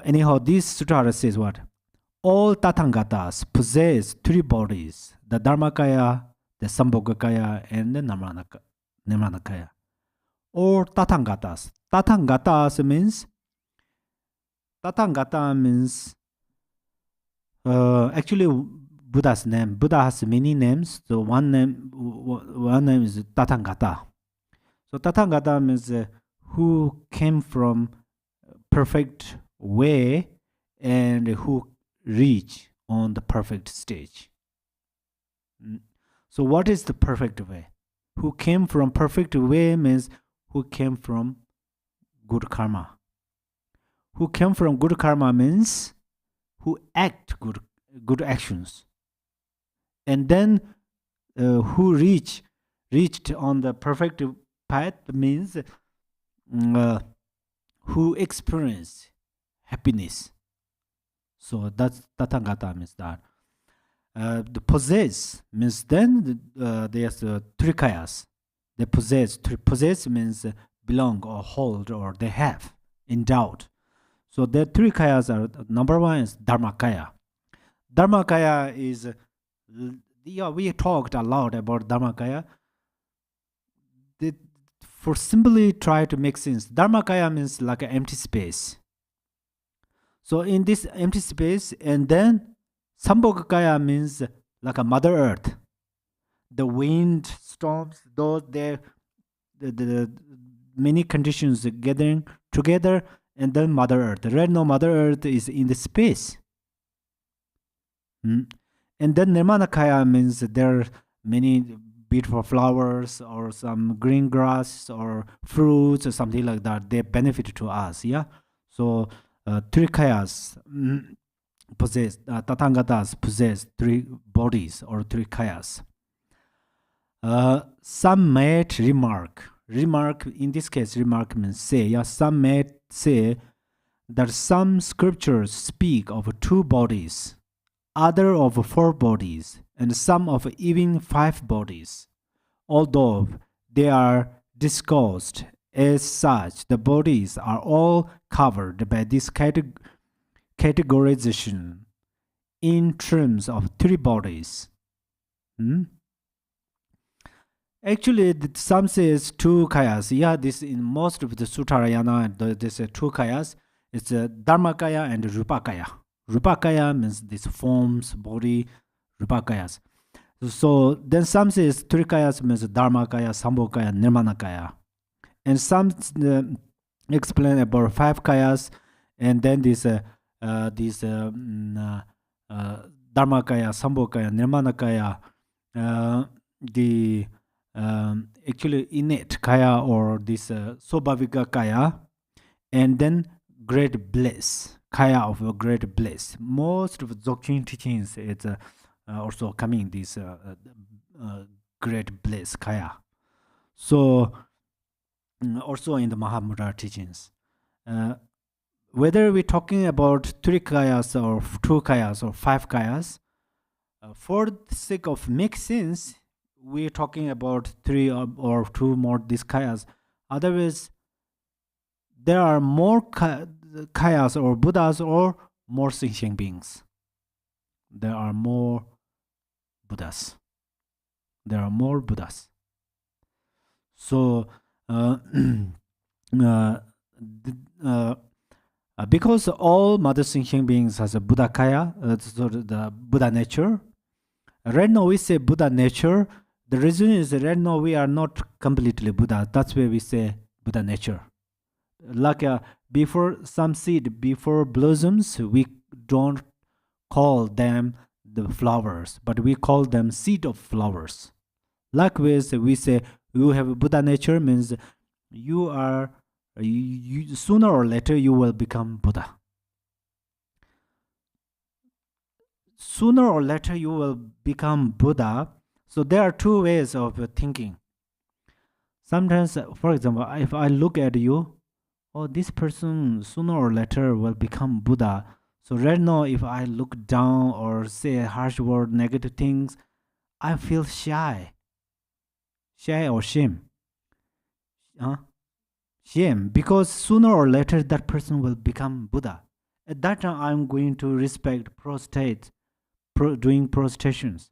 anyhow, this Sutara says what? All Tathangatas possess three bodies: the Dharmakaya, the Sambhogakaya, and the Nirmanakaya. Or Tathangatas. Tathangata means actually Buddha's name. Buddha has many names. So one name is Tathangata. So Tathangata means who came from perfect way and who reach on the perfect stage. So what is the perfect way? Who came from perfect way means who came from good karma. Who came from good karma means who act good actions. And then who reached on the perfect path means who experience happiness. So that's Tathagata means that. The possess means then there's three kayas. They possess. Possess means belong or hold or they have, endowed. So the three kayas are, number one is Dharmakaya. Dharmakaya is, we talked a lot about Dharmakaya. For simply try to make sense, Dharmakaya means like an empty space. So in this empty space, and then Sambhogakaya means like a Mother Earth. The wind, storms, the many conditions gathering together, and then Mother Earth. Right now, Mother Earth is in the space. And then Nirmanakaya means there are many beautiful flowers or some green grass or fruits or something like that. They benefit to us, yeah? So three kayas possess, Tathangatas possess three bodies or three kayas. Some might remark, in this case, remark means say, yeah, some might say that some scriptures speak of two bodies, other of four bodies, and some of even five bodies. Although they are discussed as such, the bodies are all covered by this categorization in terms of three bodies. Actually, some says two kayas. Yeah, this in most of the Suttarayana, there's two kayas. It's Dharmakaya and Rupakaya. Rupakaya means this forms, body, Rupakayas. So then some says three kayas means Dharmakaya, Sambhogakaya, Nirmanakaya. And some explain about five kayas, and then this Dharmakaya, Sambhogakaya, Nirmanakaya, the actually innate kaya or this Sobhavika kaya, and then great bliss, kaya of a great bliss. Most of Dzogchen teachings it's also coming this great bliss kaya. So also in the Mahamudra teachings, whether we're talking about three kayas or two kayas or five kayas, for the sake of make sense, we're talking about three or two more these kayas. Otherwise, there are more kayas or Buddhas or more sentient beings. There are more Buddhas. There are more Buddhas. So, because all mother sentient beings has a Buddha kaya, so the Buddha nature. Right now we say Buddha nature. The reason is that right now we are not completely Buddha. That's why we say Buddha nature. Like before some seed, before blossoms, we don't call them the flowers, but we call them seed of flowers. Likewise, we say you have a Buddha nature means you are, sooner or later you will become Buddha. Sooner or later you will become Buddha. So there are two ways of thinking. Sometimes, for example, if I look at you, oh, this person sooner or later will become Buddha. So right now, if I look down or say a harsh word, negative things, I feel shy or shame. Huh? Shame, because sooner or later that person will become Buddha. At that time, I'm going to respect prostate, doing prostrations.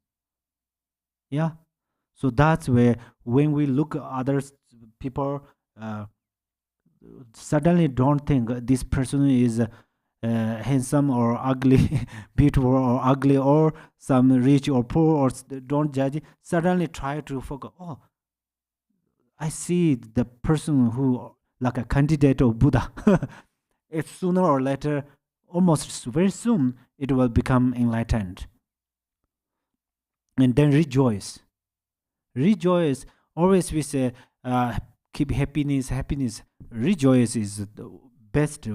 Yeah. So that's where when we look at others, people uh, suddenly don't think this person is handsome or ugly, beautiful or ugly, or some rich or poor, or don't judge it. Suddenly try to focus. Oh, I see the person who like a candidate of Buddha. If sooner or later, almost very soon, it will become enlightened, and then rejoice. Rejoice. Always we say, keep happiness. Rejoice is the best.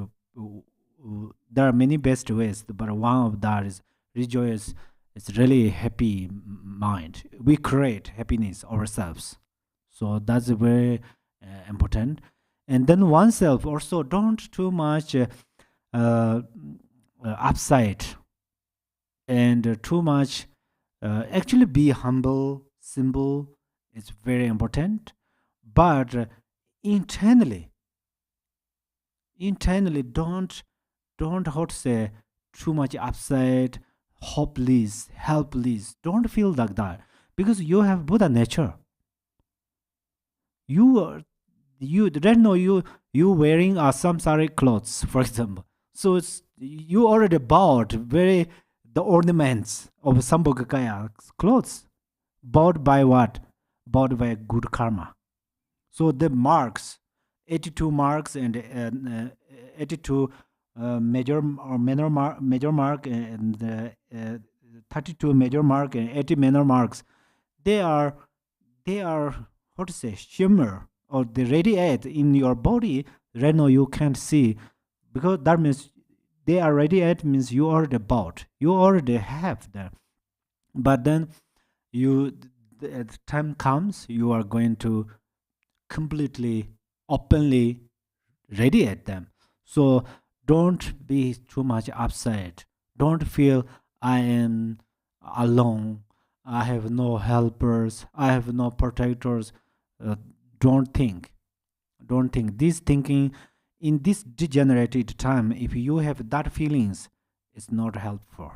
There are many best ways, but one of that is rejoice. It's really happy mind. We create happiness ourselves. So that's very important. And then oneself also don't too much uh, upside and too much. Actually, be humble, simple. It's very important. But internally, don't how to say too much upset, hopeless, helpless. Don't feel like that because you have Buddha nature. You are you right now you wearing some sari clothes, for example. So it's you already bought very the ornaments of Sambhogakaya clothes. Bought by what? Bought by good karma. So the marks, 82 marks and 82 major mark and 32 major mark and 80 minor marks. They are they are how to say shimmer or they radiate in your body. Right now you can't see because that means they are radiate means you already bought. You already have them. But then you the time comes you are going to completely openly radiate them. So don't be too much upset. Don't feel I am alone. I have no helpers. I have no protectors. Uh, don't think. Don't think. This thinking in this degenerated time, if you have that feelings, it's not helpful.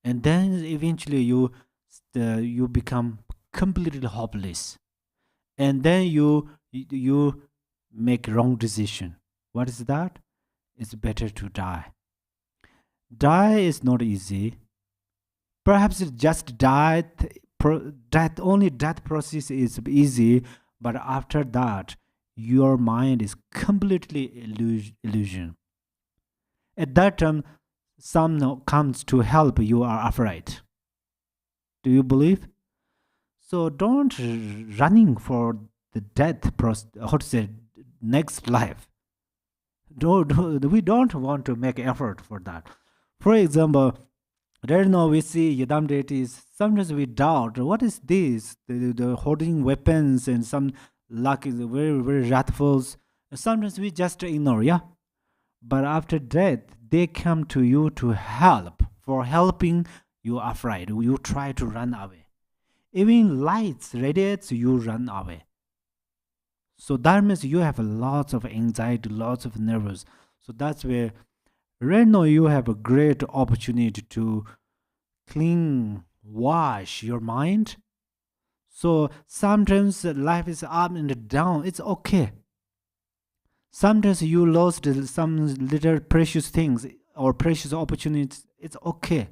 And then eventually you become completely hopeless, and then you make wrong decision. What is that? It's better to die. Die is not easy. Perhaps it just death only death process is easy, but after that your mind is completely illusion. At that time some comes to help, you are afraid. Do you believe? So don't running for the death process, how to say, next life. We don't want to make effort for that. For example, right now we see Yadam deities. Sometimes we doubt what is this? The holding weapons and some luck is very very wrathful. Sometimes we just ignore, yeah. But after death, they come to you to help. For helping, you are afraid. You try to run away. Even lights radiates, you run away. So that means you have lots of anxiety, lots of nervous. So that's where right now you have a great opportunity to clean, wash your mind. So sometimes life is up and down. It's okay. Sometimes you lost some little precious things or precious opportunities. It's okay.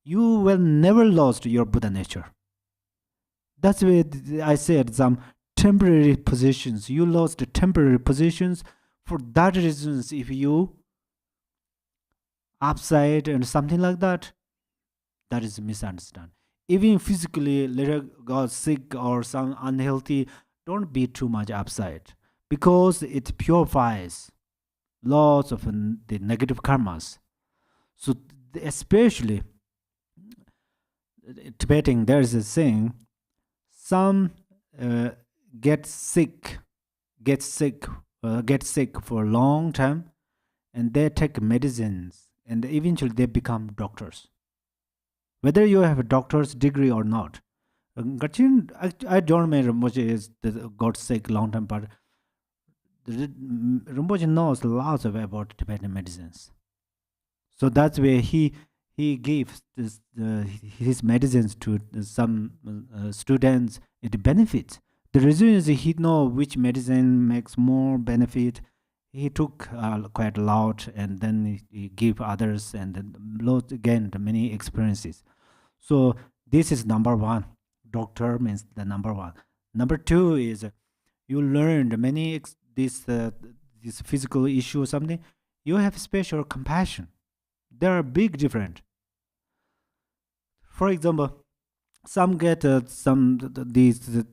You will never lost your Buddha nature. That's why I said some temporary positions. You lost the temporary positions for that reasons. If you upside and something like that, that is misunderstood. Even physically, little got sick or some unhealthy, don't be too much upside because it purifies lots of the negative karmas. So especially Tibetan, there is a saying, some get sick, get sick, get sick for a long time, and they take medicines, and eventually they become doctors. Whether you have a doctor's degree or not. I don't remember Rinpoche is got sick long time, but Rinpoche knows lots of about Tibetan medicines. So that's where he gives his medicines to some students. It benefits. The reason is he know which medicine makes more benefit. He took quite a lot, and then he give others, and then lot again the many experiences. So this is number one. Doctor means the number one. Number two is you learned many this physical issue or something. You have special compassion. There are big different. For example, some get these the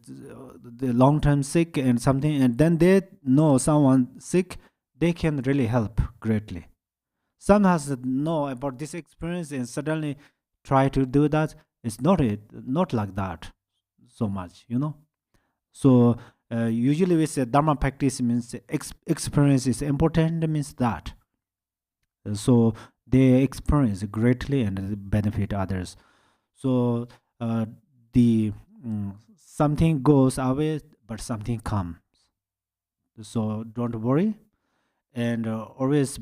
long term sick and something, and then they know someone sick, they can really help greatly. Some has to know about this experience and suddenly try to do that. It's not like that so much, you know. So usually we say Dharma practice means experience is important, means that. So they experience greatly and benefit others. So the something goes away, but something comes. So don't worry, and always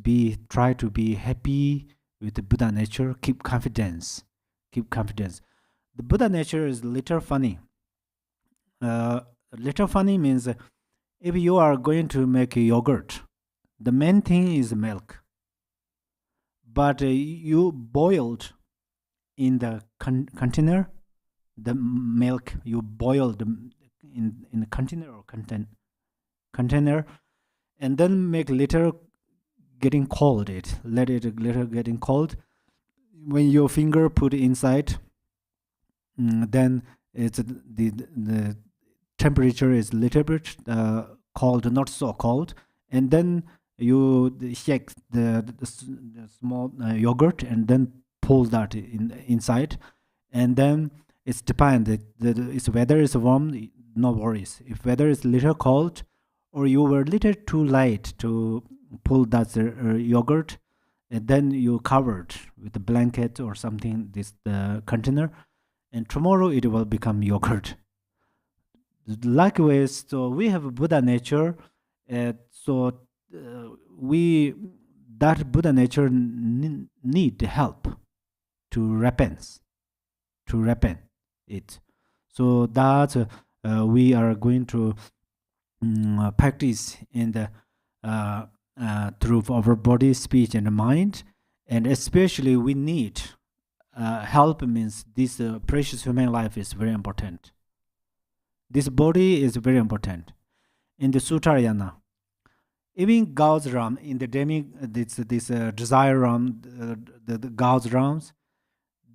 try to be happy with the Buddha nature. Keep confidence. Keep confidence. The Buddha nature is little funny. Little funny means if you are going to make a yogurt, the main thing is milk. But you boiled in the container, the milk you boiled in the container or container, and then make little getting cold. Let it little getting cold. When your finger put inside, then it's the temperature is little bit cold, not so cold, and then you shake the small yogurt and then pull that inside, and then it's depend. It's whether it's warm, no worries. If weather is little cold, or you were little too light to pull that yogurt, and then you covered with a blanket or something this container, and tomorrow it will become yogurt. Likewise, so we have a Buddha nature, so we that Buddha nature need help to repent it. So that we are going to practice in the through our body, speech, and mind, and especially we need help. Means this precious human life is very important. This body is very important. In the Sutrayana, even God's realm, in the this desire realm, the God's realms,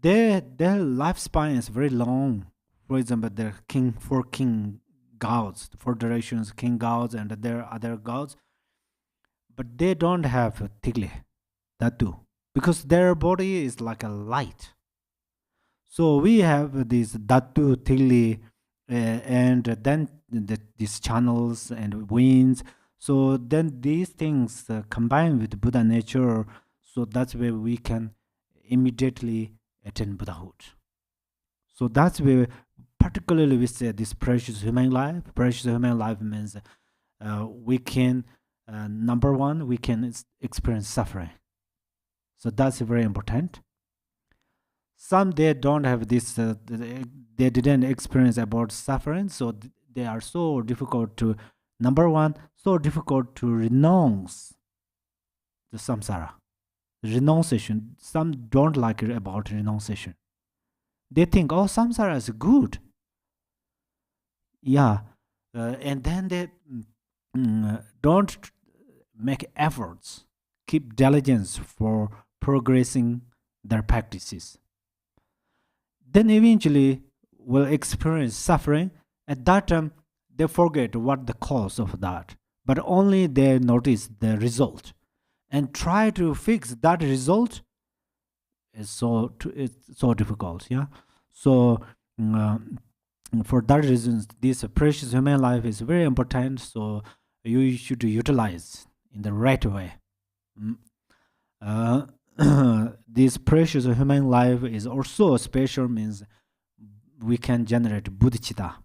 their lifespan is very long. For example, the four king gods, four directions, king gods, and there are other gods, but they don't have tigli, that too, because their body is like a light. So we have these Datu, Tigli, and then these channels and winds. So then these things combine with Buddha nature. So that's where we can immediately attain Buddhahood. So that's where particularly we say this precious human life. Precious human life means we can, number one, we can experience suffering. So that's very important. Some they don't have this, they didn't experience about suffering, so they are so difficult to, number one, so difficult to renounce the samsara. Renunciation, some don't like it about renunciation. They think, oh, samsara is good. Yeah, and then they don't make efforts, keep diligence for progressing their practices. Then eventually will experience suffering. At that time, they forget what the cause of that, but only they notice the result and try to fix that result. It's so difficult. Yeah, so For that reason, this precious human life is very important. So you should utilize in the right way. Mm. This precious human life is also special. Means we can generate bodhicitta.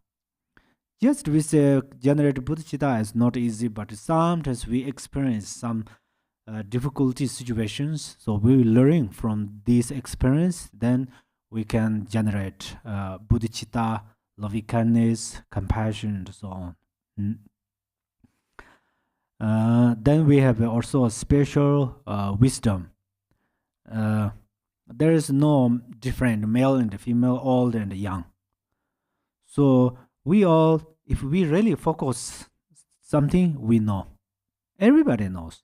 Just we say generate bodhicitta is not easy, but sometimes we experience some difficulty situations. So we learn from this experience, then we can generate bodhicitta, loving kindness, compassion, and so on. Mm. Then we have also a special wisdom. There is no different male and female, old and young. So we all, if we really focus something, we know. Everybody knows.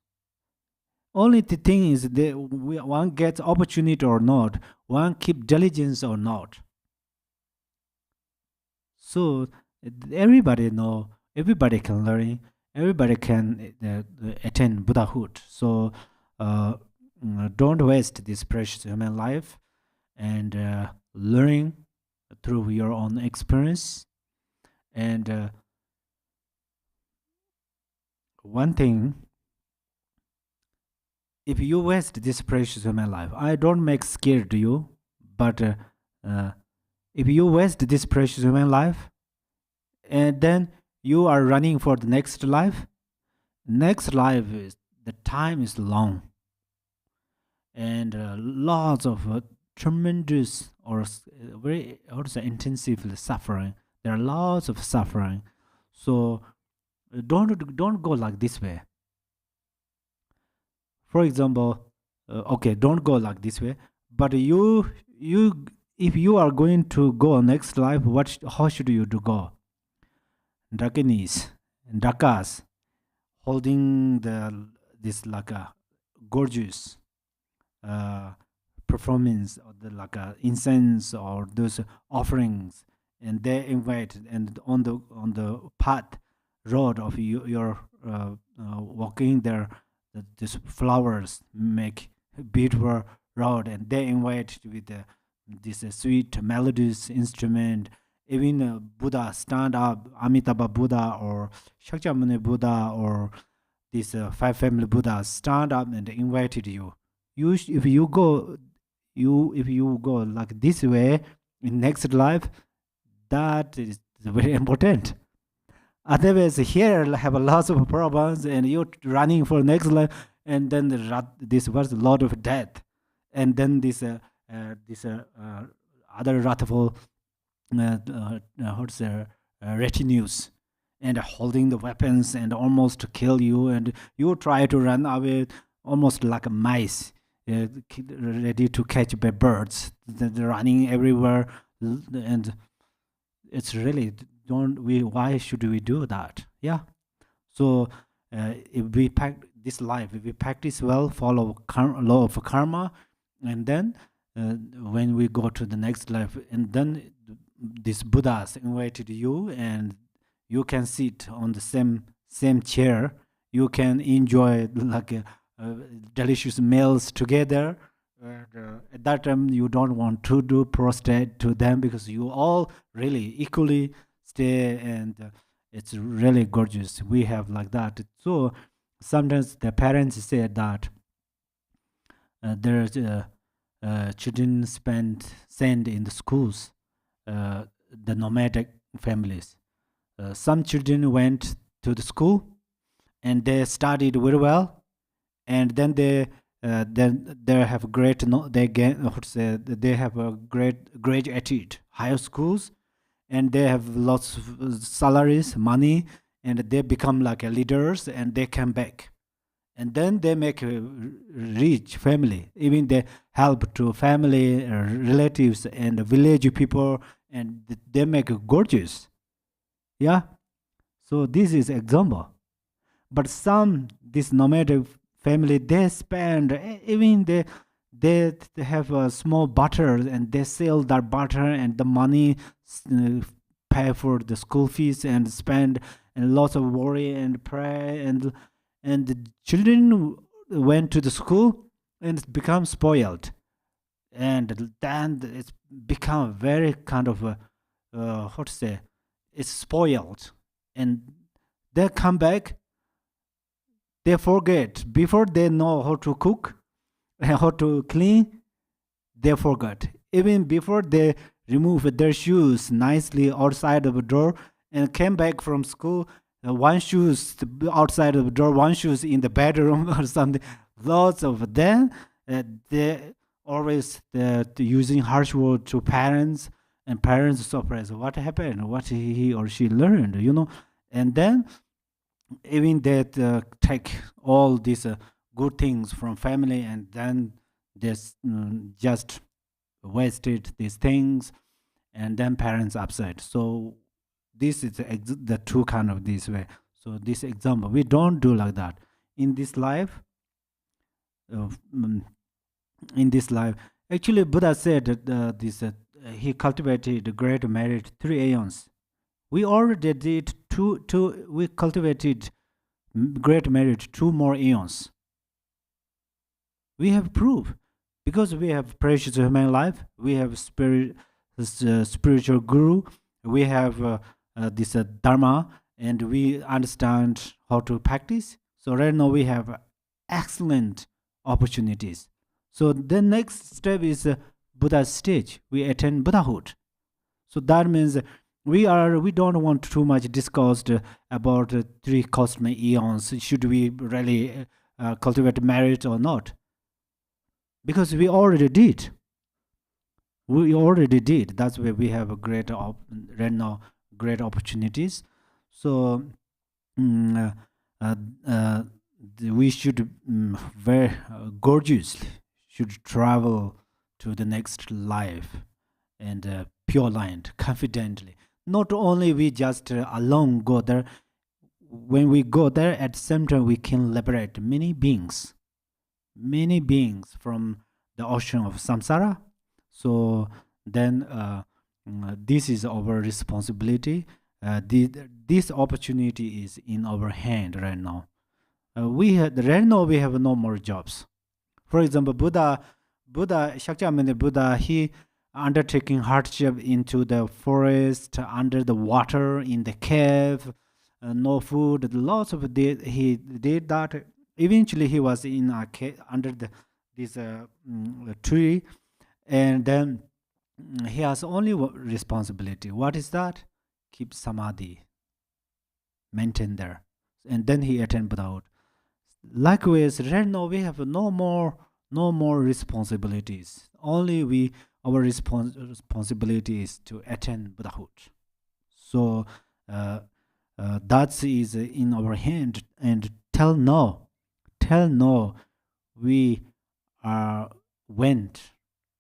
Only the thing is that one gets opportunity or not, one keep diligence or not. So everybody know, everybody can learn, everybody can attain Buddhahood. So don't waste this precious human life, and learn through your own experience. And one thing, if you waste this precious human life, I don't make scared to you, but if you waste this precious human life, and then you are running for the next life is, the time is long, and lots of tremendous or very, how to say, intensive suffering. There are lots of suffering. So don't go like this way. For example, okay, don't go like this way, but you if you are going to go next life, how should you do go? Dakinis, dakas, holding this like a gorgeous performance, or the like a incense or those offerings, and they invite, and on the path road of your walking there, these flowers make beautiful road, and they invite with this sweet melodious instrument. Even Buddha stand up, Amitabha Buddha or Shakyamuni Buddha or these five family Buddhas stand up and invited you. If you go, if you go like this way in next life, that is very important. Otherwise, here have a lot of problems, and you're running for next life, and then this was a lot of death, and then this other wrathful retinues, and holding the weapons and almost to kill you, and you try to run away almost like a mice, ready to catch by birds. They're running everywhere, and it's really, don't we? Why should we do that? Yeah. So if we this life, if we practice well, follow law of karma, and then when we go to the next life, and then these Buddhas invited you, and you can sit on the same chair. You can enjoy like delicious meals together. And at that time, you don't want to do prostrate to them, because you all really equally stay, and it's really gorgeous. We have like that. So sometimes the parents say that there's children sent in the schools, the nomadic families. Some children went to the school and they studied very well, and then they have great they have a great attitude, higher schools, and they have lots of salaries, money, and they become like leaders, and they come back, and then they make a rich family. Even they help to family, relatives, and village people, and they make it gorgeous. Yeah. So this is example. But some this nomadic family, they spend, even they have a small butter, and they sell that butter, and the money pay for the school fees, and spend, and lots of worry and pray, and the children went to the school and become spoiled, and then it's become very kind of how to say, it's spoiled, and they come back, they forget before they know how to cook and how to clean. They forgot even before they remove their shoes nicely outside of the door and came back from school. One shoes outside of the door, one shoes in the bedroom or something. Lots of them. They always using harsh word to parents, and parents surprised. What happened? What he or she learned? And then even they take all these good things from family, and then they just wasted these things, and then parents upset. So this is the two kind of this way. So this example, we don't do like that in this life. uh, mm, in this life, actually Buddha said that this he cultivated great merit 3 aeons. We already did two we cultivated great merit 2 more aeons. We have proof, because we have precious human life, we have spiritual guru, we have this dharma, and we understand how to practice. So right now we have excellent opportunities. So the next step is Buddha's stage. We attain Buddhahood. So that means we don't want too much discussed about 3 cosmic eons. Should we really cultivate merit or not? Because we already did. We already did. That's why we have a right now great opportunities. So mm, uh, uh, we should very gorgeously should travel to the next life, and pure land confidently. Not only we just alone go there. When we go there, at the same time we can liberate many beings from the ocean of samsara. So then this is our responsibility. This opportunity is in our hand right now. Right now we have no more jobs. For example, Shakyamuni Buddha, he undertaking hardship into the forest, under the water, in the cave, no food, lots of he did that. Eventually, he was in a cave under this tree, and then he has only responsibility. What is that? Keep samadhi, maintain there, and then he attained Buddhahood. Likewise, right now we have no more responsibilities. Only our responsibility is to attain Buddhahood. So that is in our hand. And tell no, we went.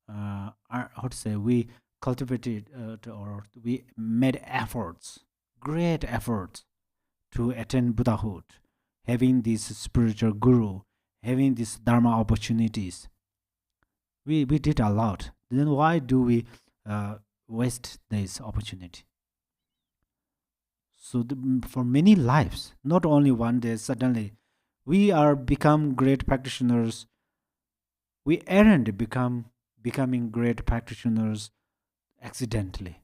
How to say, we cultivated or we made efforts, great efforts, to attain Buddhahood, having this spiritual guru, having these dharma opportunities. We did a lot. Then why do we waste this opportunity? So for many lives, not only one day suddenly we are become great practitioners. We aren't becoming great practitioners accidentally.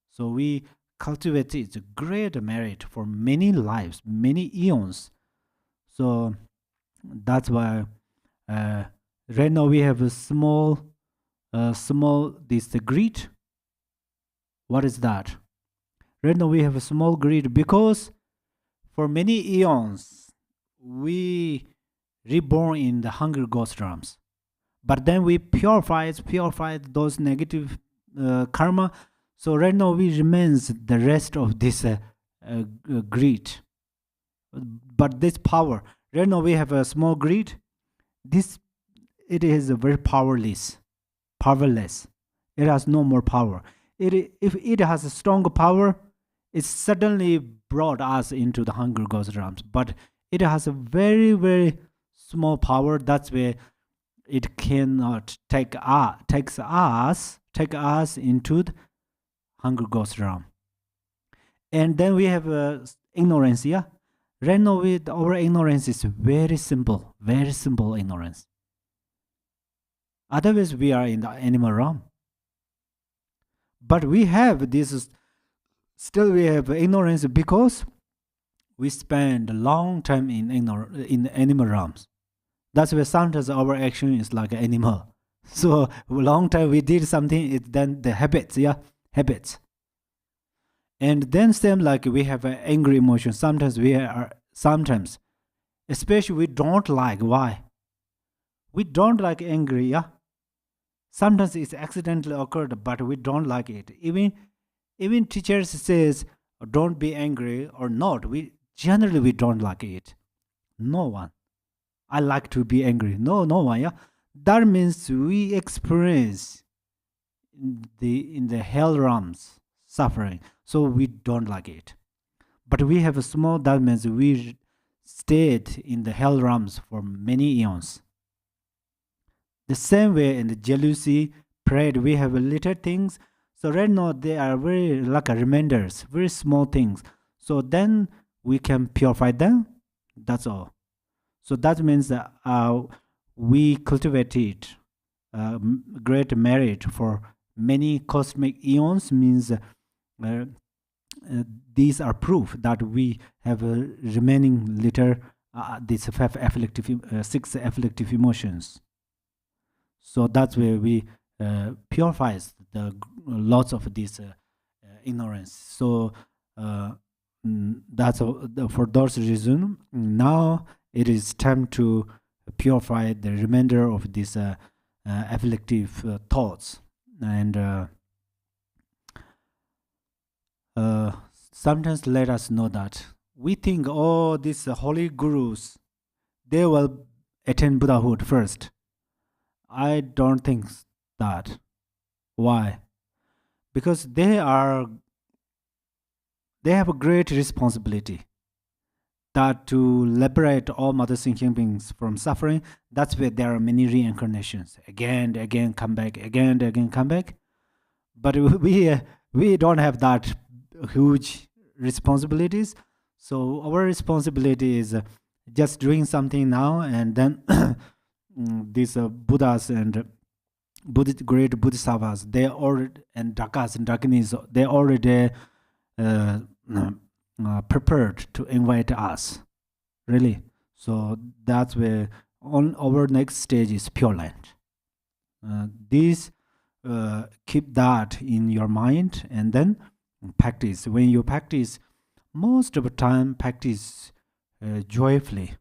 So we cultivated great merit for many lives, many eons. So that's why right now we have a small this the greed. What is that? Right now we have a small greed because for many eons we reborn in the hunger ghost realms, but then we purified those negative karma. So right now we remains the rest of this greed, but this power. Right now we have a small greed. This it is a very powerless. It has no more power. If it has a strong power, it suddenly brought us into the hunger ghost realms. But it has a very very small power. That's where it cannot take us into the hunger ghost realm. And then we have ignorance. Yeah, right now our ignorance is very simple ignorance. Otherwise, we are in the animal realm. But we have this Still we have ignorance because we spend a long time in animal realms. That's why sometimes our action is like an animal. So long time we did something, it then the habits, habits. And then same like we have an angry emotion. Sometimes, especially we don't like. Why? We don't like angry, Sometimes it's accidentally occurred, but we don't like it. Even teachers says don't be angry or not. We generally we don't like it. No one. I like to be angry. No one, That means we experience in the hell realms suffering. So we don't like it. But we have a small, that means we stayed in the hell realms for many eons. The same way in the jealousy, pride, we have little things. So right now they are very like reminders, very small things. So then we can purify them. That's all. So that means that we cultivated great merit for many cosmic eons. Means these are proof that we have remaining little these six afflictive emotions. So that's where we purifies the lots of this ignorance. So that's for those reasons. Now it is time to purify the remainder of these afflictive thoughts. And sometimes let us know that we think, oh, these holy gurus, they will attain Buddhahood first. I don't think that. Why? Because they have a great responsibility that to liberate all mother thinking beings from suffering. That's where there are many reincarnations. Again, again, come back. Again, again, come back. But we don't have that huge responsibilities. So our responsibility is just doing something now, and then these Buddhas and great Bodhisattvas, they already, and Dakas and Dakinis, they already prepared to invite us, really. So that's where on our next stage is Pure Land. This keep that in your mind and then practice. When you practice, most of the time practice joyfully,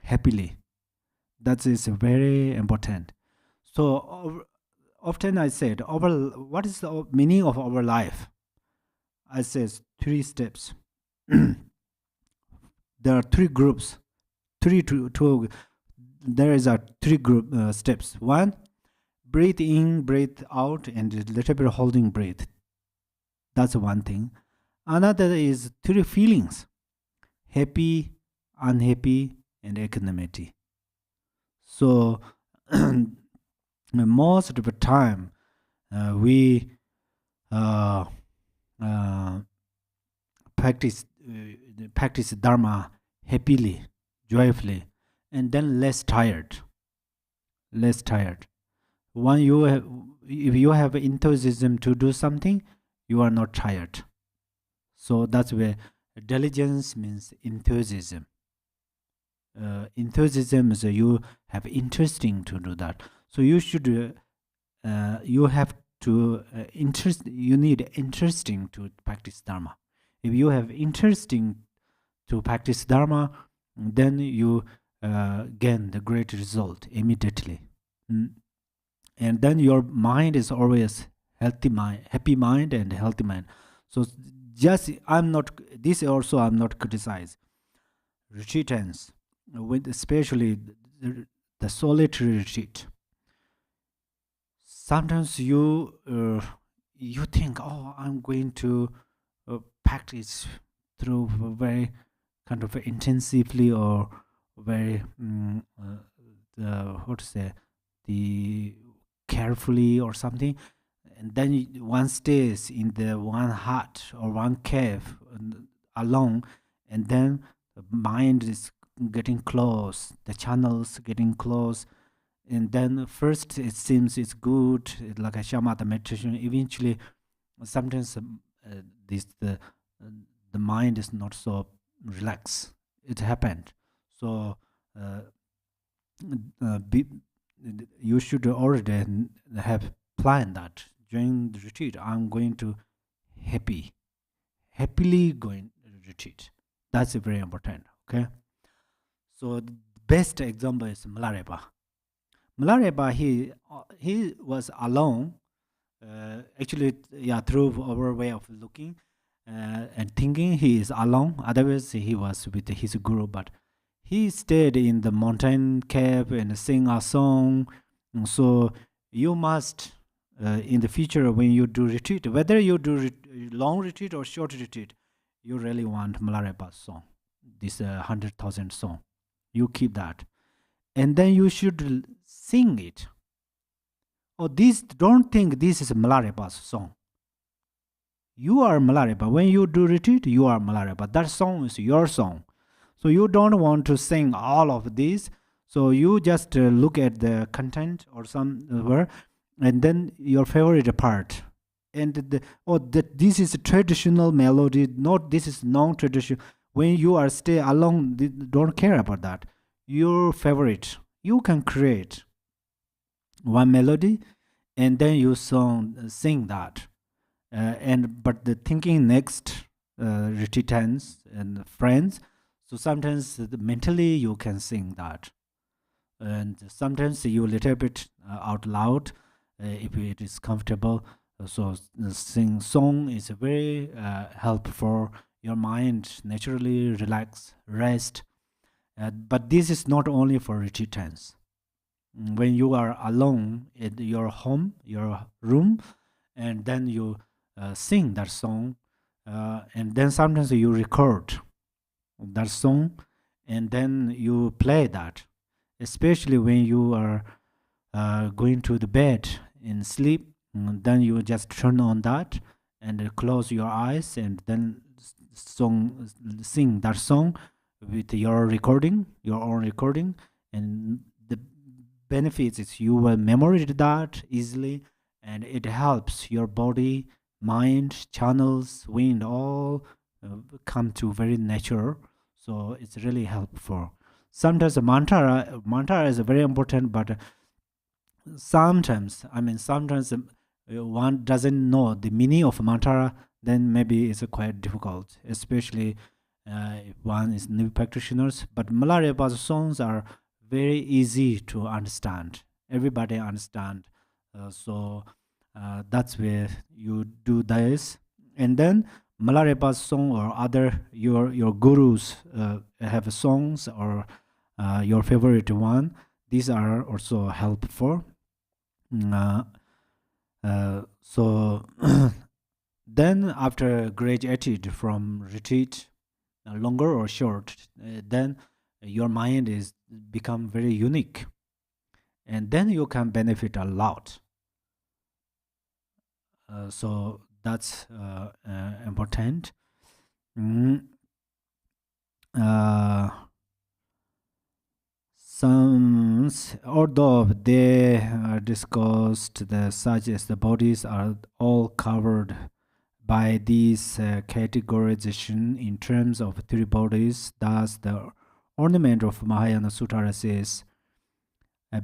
happily. That is very important. So often I said, what is the meaning of our life? I says 3 steps. There are 3 groups. There is a 3 group steps. 1, breathe in, breathe out, and a little bit holding breath. That's one thing. Another is 3 feelings: happy, unhappy, and equanimity. So most of the time we practice Dharma happily, joyfully, and then less tired. When if you have enthusiasm to do something, you are not tired. So that's where diligence means enthusiasm. Enthusiasm is you have interesting to do that. So you should you have to you need interesting to practice Dharma. If you have interesting to practice Dharma, then you gain the great result immediately. And then your mind is always happy mind and healthy mind. So just I'm not criticize retreatants, with especially the solitary retreat. Sometimes you think, oh, I'm going to practice through very kind of intensively or very the carefully or something, and then one stays in the one hut or one cave alone, and then the mind is getting close, the channels getting close, and then first it seems it's good, like a shamatha meditation. Eventually, sometimes the mind is not so relaxed. It happened. So be, you should already have planned that during the retreat I'm going to happily going to retreat. That's very important. Okay. So the best example is Milarepa. Milarepa, he was alone. Actually, yeah, through our way of looking and thinking, he is alone. Otherwise, he was with his guru, but he stayed in the mountain cave and sing a song. And so you must, in the future, when you do retreat, whether you do long retreat or short retreat, you really want Milarepa's song, this 100,000 song. You keep that. And then you should sing it. Oh, don't think this is Milarepa's song. You are Milarepa. When you do retreat, you are Milarepa. That song is your song. So you don't want to sing all of this. So you just look at the content or somewhere, and then your favorite part. And this is a traditional melody. Not this is non-traditional. When you are stay alone, don't care about that. Your favorite. You can create one melody, and then you sing that. But the thinking next retreatants and friends. So sometimes mentally you can sing that, and sometimes you a little bit out loud if it is comfortable. So sing song is very helpful. Your mind naturally relax, rest. But this is not only for retreatants. When you are alone in your home, your room, and then you sing that song, and then sometimes you record that song, and then you play that, especially when you are going to the bed and sleep. Then you just turn on that and close your eyes, and then sing that song with your own recording, and the benefits is you will memorize that easily, and it helps your body, mind, channels, wind, all come to very natural. So it's really helpful. Sometimes mantra is very important, but sometimes one doesn't know the meaning of mantra, then maybe it's quite difficult, especially if one is new practitioners. But Milarepa's songs are very easy to understand. Everybody understand. So that's where you do this. And then Milarepa's song or other your gurus have songs or your favorite one. These are also helpful. So then after graduated from retreat, longer or short, then your mind is become very unique, and then you can benefit a lot. So that's important. Some, although they are discussed, such as the bodies are all covered by these categorization in terms of three bodies. Thus, the ornament of Mahayana Sutra says,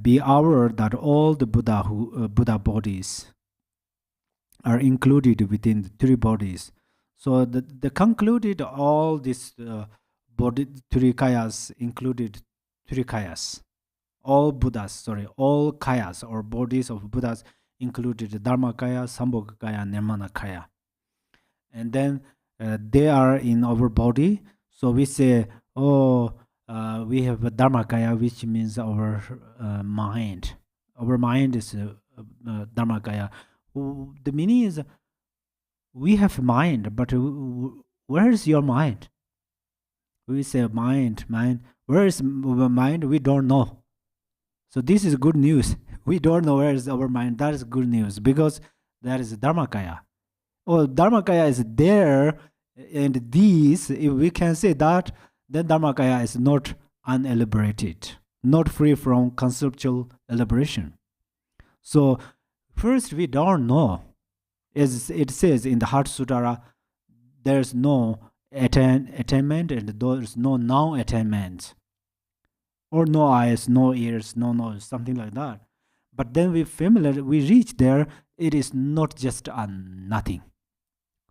"Be aware that all the Buddha bodies are included within the three bodies." So the concluded all these body three kayas included three kayas. All kayas or bodies of Buddhas included Dharmakaya, Sambhogakaya, Nirmanakaya. And then they are in our body. So we say, we have a Dharmakaya, which means our mind. Our mind is Dharmakaya. The meaning is we have mind, but where is your mind? We say mind. Where is our mind? We don't know. So this is good news. We don't know where is our mind. That is good news, because that is Dharmakaya. Dharmakaya is there, and this, if we can say that, then Dharmakaya is not unelaborated, not free from conceptual elaboration. So first, we don't know. As it says in the Heart Sutra, there's no attainment and there's no non-attainment, or no eyes, no ears, no nose, something like that. But then we reach there, it is not just a nothing.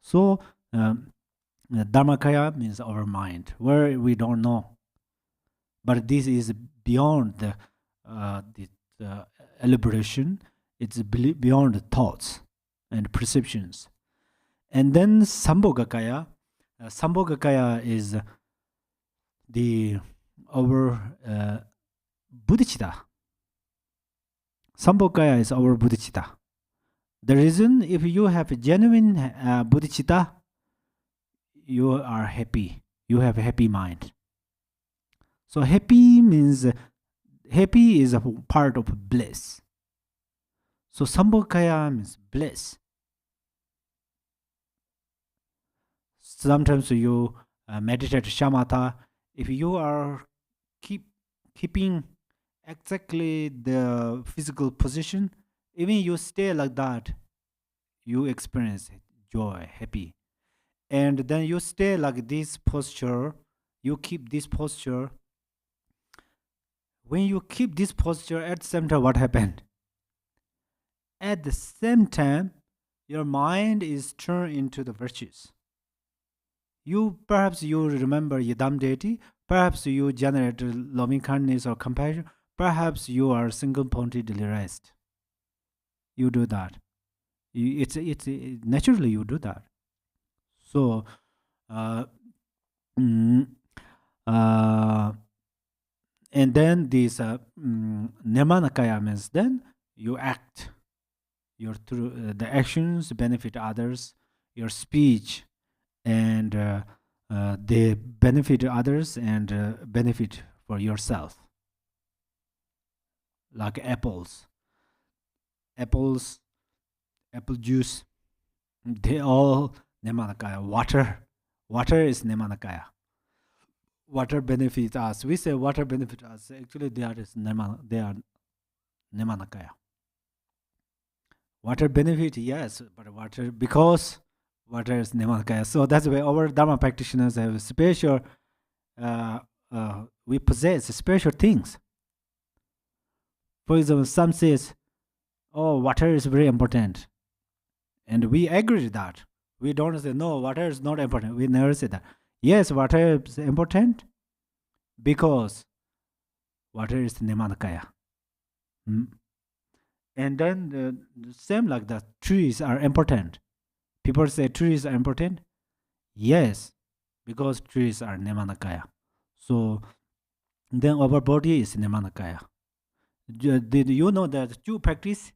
So Dharmakaya means our mind, where we don't know. But this is beyond the elaboration, it's beyond the thoughts and perceptions. And then Sambhogakaya. Sambhogakaya is our bodhicitta. Sambhogakaya is our bodhicitta. The reason, if you have a genuine bodhicitta, you are happy. You have a happy mind. So happy means, happy is a part of bliss. So Sambhogakaya means bliss. Sometimes you meditate shamatha. If you are keeping exactly the physical position, even you stay like that, you experience joy, happy. And then you stay like this posture, you keep this posture. When you keep this posture, at the same time, what happened? At the same time, your mind is turned into the virtues. Perhaps you remember Yidam deity, perhaps you generate loving kindness or compassion, perhaps you are single-pointedly rest. You do that. It's naturally you do that. So, and then this Nirmanakaya means then you act. The actions benefit others. Your speech and they benefit others and benefit for yourself. Like apples, apple juice, they all Nirmanakaya. Water is Nirmanakaya. Water benefits us. We say water benefits us. Actually, they are Nirmanakaya. Water benefit, yes, but water, because water is Nirmanakaya. So that's why our Dharma practitioners have special, we possess special things. For example, some says, oh, water is very important. And we agree with that. We don't say, no, water is not important. We never say that. Yes, water is important because water is Nirmanakaya. And then the same like that, trees are important. People say trees are important. Yes, because trees are Nirmanakaya. So then our body is Nirmanakaya. Did you know that Jew practice?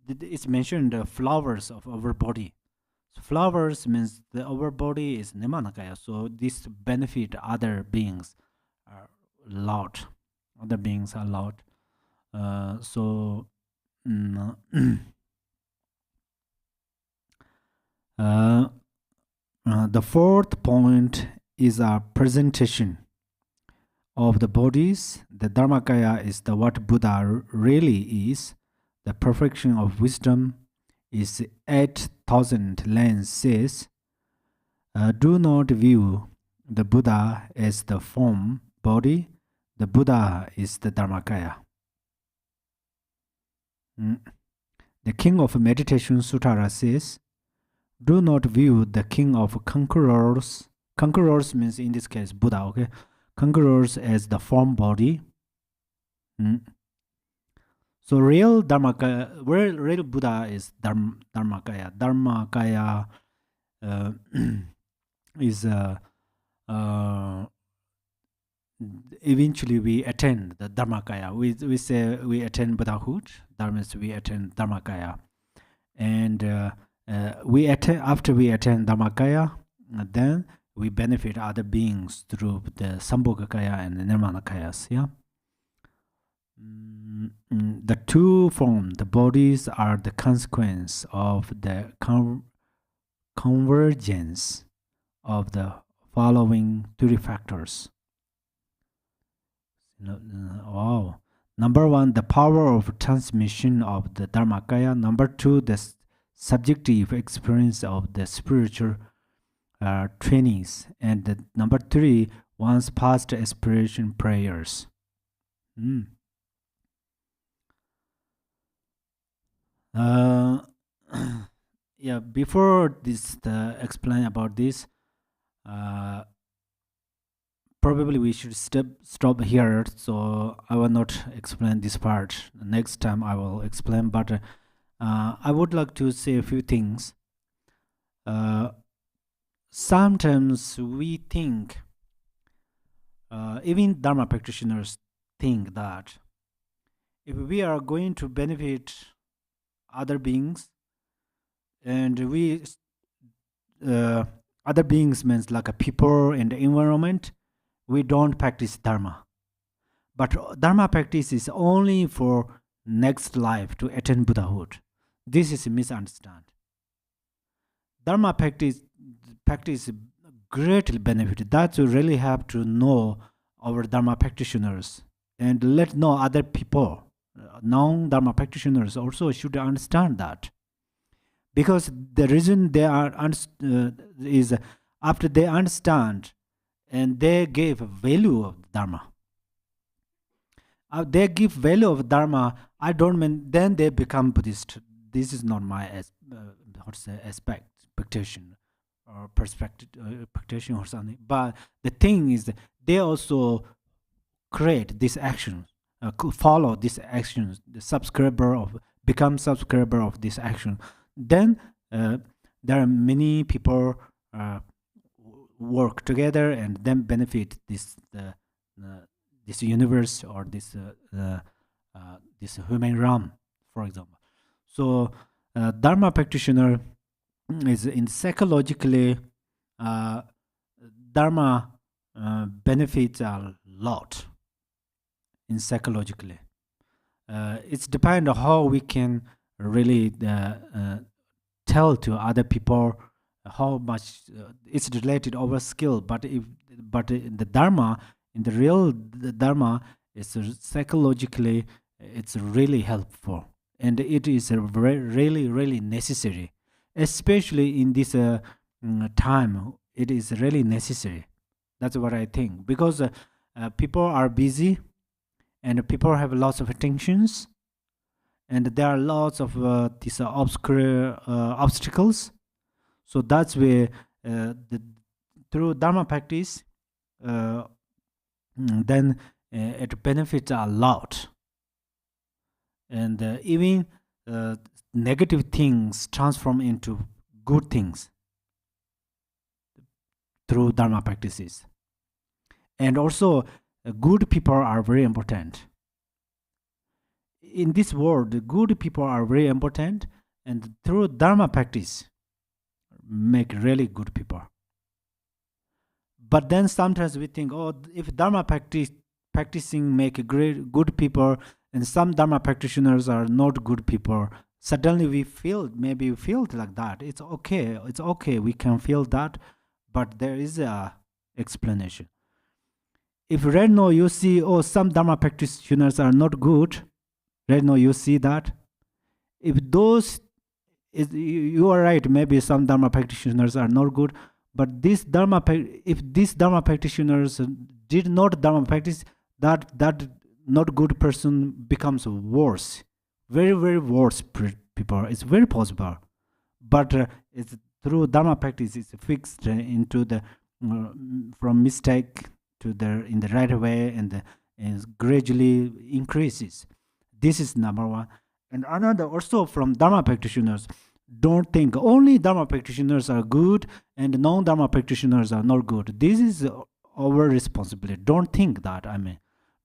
It's mentioned the flowers of our body. So flowers means our body is Nirmanakaya. So this benefit other beings a lot. Other beings a lot. The fourth point is a presentation of the bodies. The Dharmakaya is what Buddha really is. The perfection of wisdom is 8,000 lens says, do not view the Buddha as the form body. The Buddha is the Dharmakaya. The King of Meditation Sutara says, do not view the King of Conquerors. Conquerors means in this case Buddha, okay? Conquerors as the form body. So real Dharmakaya, real Buddha is Dharmakaya. Dharmakaya is eventually we attain the Dharmakaya. We say we attain Buddhahood. That means we attain Dharmakaya. And after we attain Dharmakaya, then we benefit other beings through the Sambhogakaya and the Nirmanakayas. Yeah. The two forms, the bodies, are the consequence of the convergence of the following three factors. Wow. Number one, the power of transmission of the Dharmakaya. Number two, the subjective experience of the spiritual trainings. And number 3, one's past aspiration prayers. Yeah, before this explain about this, probably we should stop here, so I will not explain this part. Next time I will explain, but I would like to say a few things. Sometimes we think, even Dharma practitioners think that if we are going to benefit other beings, and we other beings means like a people and the environment, we don't practice Dharma. But Dharma practice is only for next life to attain Buddhahood. This is a misunderstanding. Dharma practice greatly benefit. That you really have to know our Dharma practitioners and let know other people. Non-Dharma practitioners also should understand that. Because the reason they are is after they understand and they give value of Dharma. They give value of Dharma, I don't mean then they become Buddhist. This is not my expectation or expectation or something. But the thing is, they also create this action, follow this action, become subscriber of this action. Then there are many people work together and then benefit this universe or this human realm, for example. So Dharma practitioner is in psychologically Dharma benefits a lot in psychologically. It's depend on how we can really tell to other people how much it's related over skill. But in the Dharma, in the real Dharma, it's psychologically it's really helpful, and it is really necessary, especially in this time. It is really necessary. That's what I think, because people are busy and people have lots of attentions, and there are lots of these obscure obstacles. So that's where through Dharma practice, then it benefits a lot, and even negative things transform into good things through Dharma practices. And also, good people are very important. In this world, good people are very important, and through Dharma practice, make really good people. But then sometimes we think, oh, if Dharma practicing make good people, and some Dharma practitioners are not good people, suddenly we feel like that. It's okay, we can feel that, but there is a explanation. If right now you see, oh, some Dharma practitioners are not good, right now you see that. If those you are right, maybe some Dharma practitioners are not good, but if these Dharma practitioners did not Dharma practice, that not good person becomes worse, very worse people. It's very possible, but it's through Dharma practice. It's fixed into the from mistake to in the right way, and gradually increases. This is number one. And another also from Dharma practitioners, don't think only Dharma practitioners are good and non-Dharma practitioners are not good. This is our responsibility. Don't think that.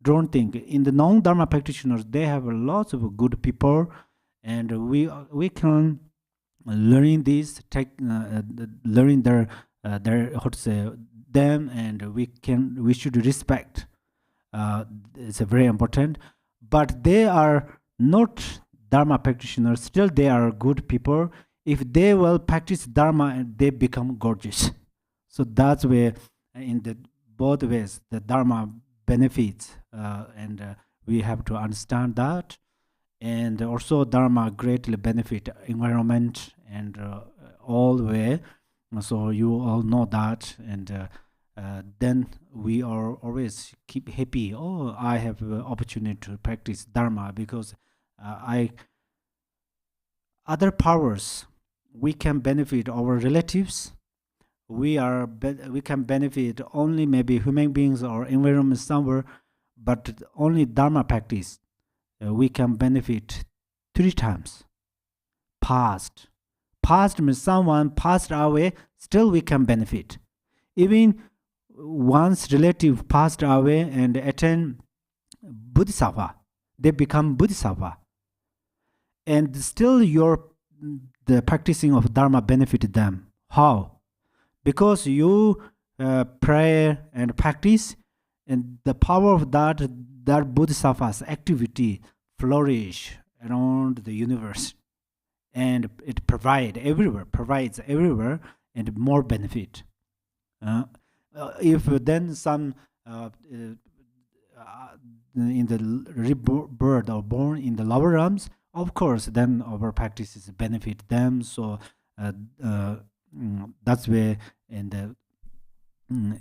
Don't think. In the non-Dharma practitioners, they have lots of good people, and we can learn this, learn their how to say them, and we should respect. It's very important. But they are not Dharma practitioners, still they are good people. If they will practice Dharma, they become gorgeous. So that's where, in the both ways, the Dharma benefits, and we have to understand that. And also Dharma greatly benefit environment and all the way. So you all know that, and then we are always keep happy. Oh, I have opportunity to practice Dharma because I other powers we can benefit our relatives. We can benefit only maybe human beings or environment somewhere, but only Dharma practice we can benefit 3 times. Past means someone passed away, still we can benefit. Even once relative passed away and attain Bodhisattva, they become Bodhisattva, and still the practicing of Dharma benefited them. How? Because you pray and practice, and the power of that Bodhisattva's activity flourish around the universe, and it provides everywhere, and more benefit. If then some in the rebirth or born in the lower realms, of course, then our practices benefit them. So that's where, and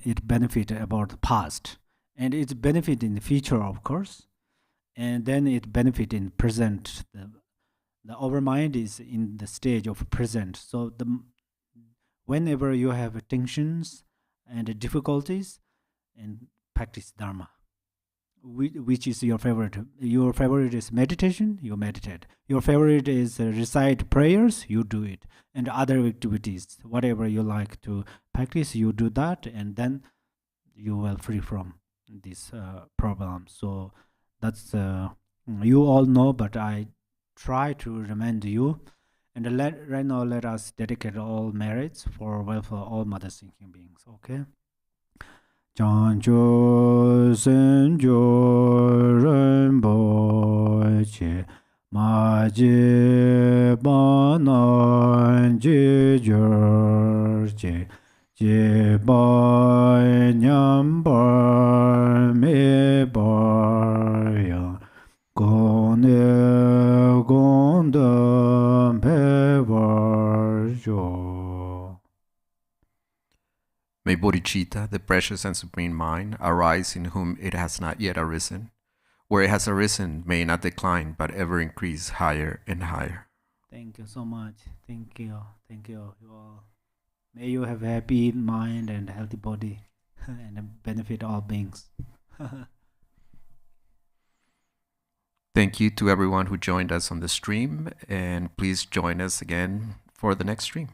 it benefit about the past, and it benefit in the future, of course, and then it benefit in present. The our mind is in the stage of present. So whenever you have tensions and difficulties, and practice Dharma. Which is your favorite? Your favorite is meditation, you meditate. Your favorite is recite prayers, you do it. And other activities, whatever you like to practice, you do that, and then you will free from this problem. So that's you all know, but I try to remind you. And right now, let us dedicate all merits for welfare of all mother thinking beings. Okay. Chancho senjo renpo che ma je ba nan je jor je ba nyam ba me ba ya gong ne gong de pe var jo. May bodhicitta, the precious and supreme mind, arise in whom it has not yet arisen. Where it has arisen, may it not decline, but ever increase higher and higher. Thank you so much. Thank you. Thank you. You all. May you have a happy mind and a healthy body and benefit all beings. Thank you to everyone who joined us on the stream, and please join us again for the next stream.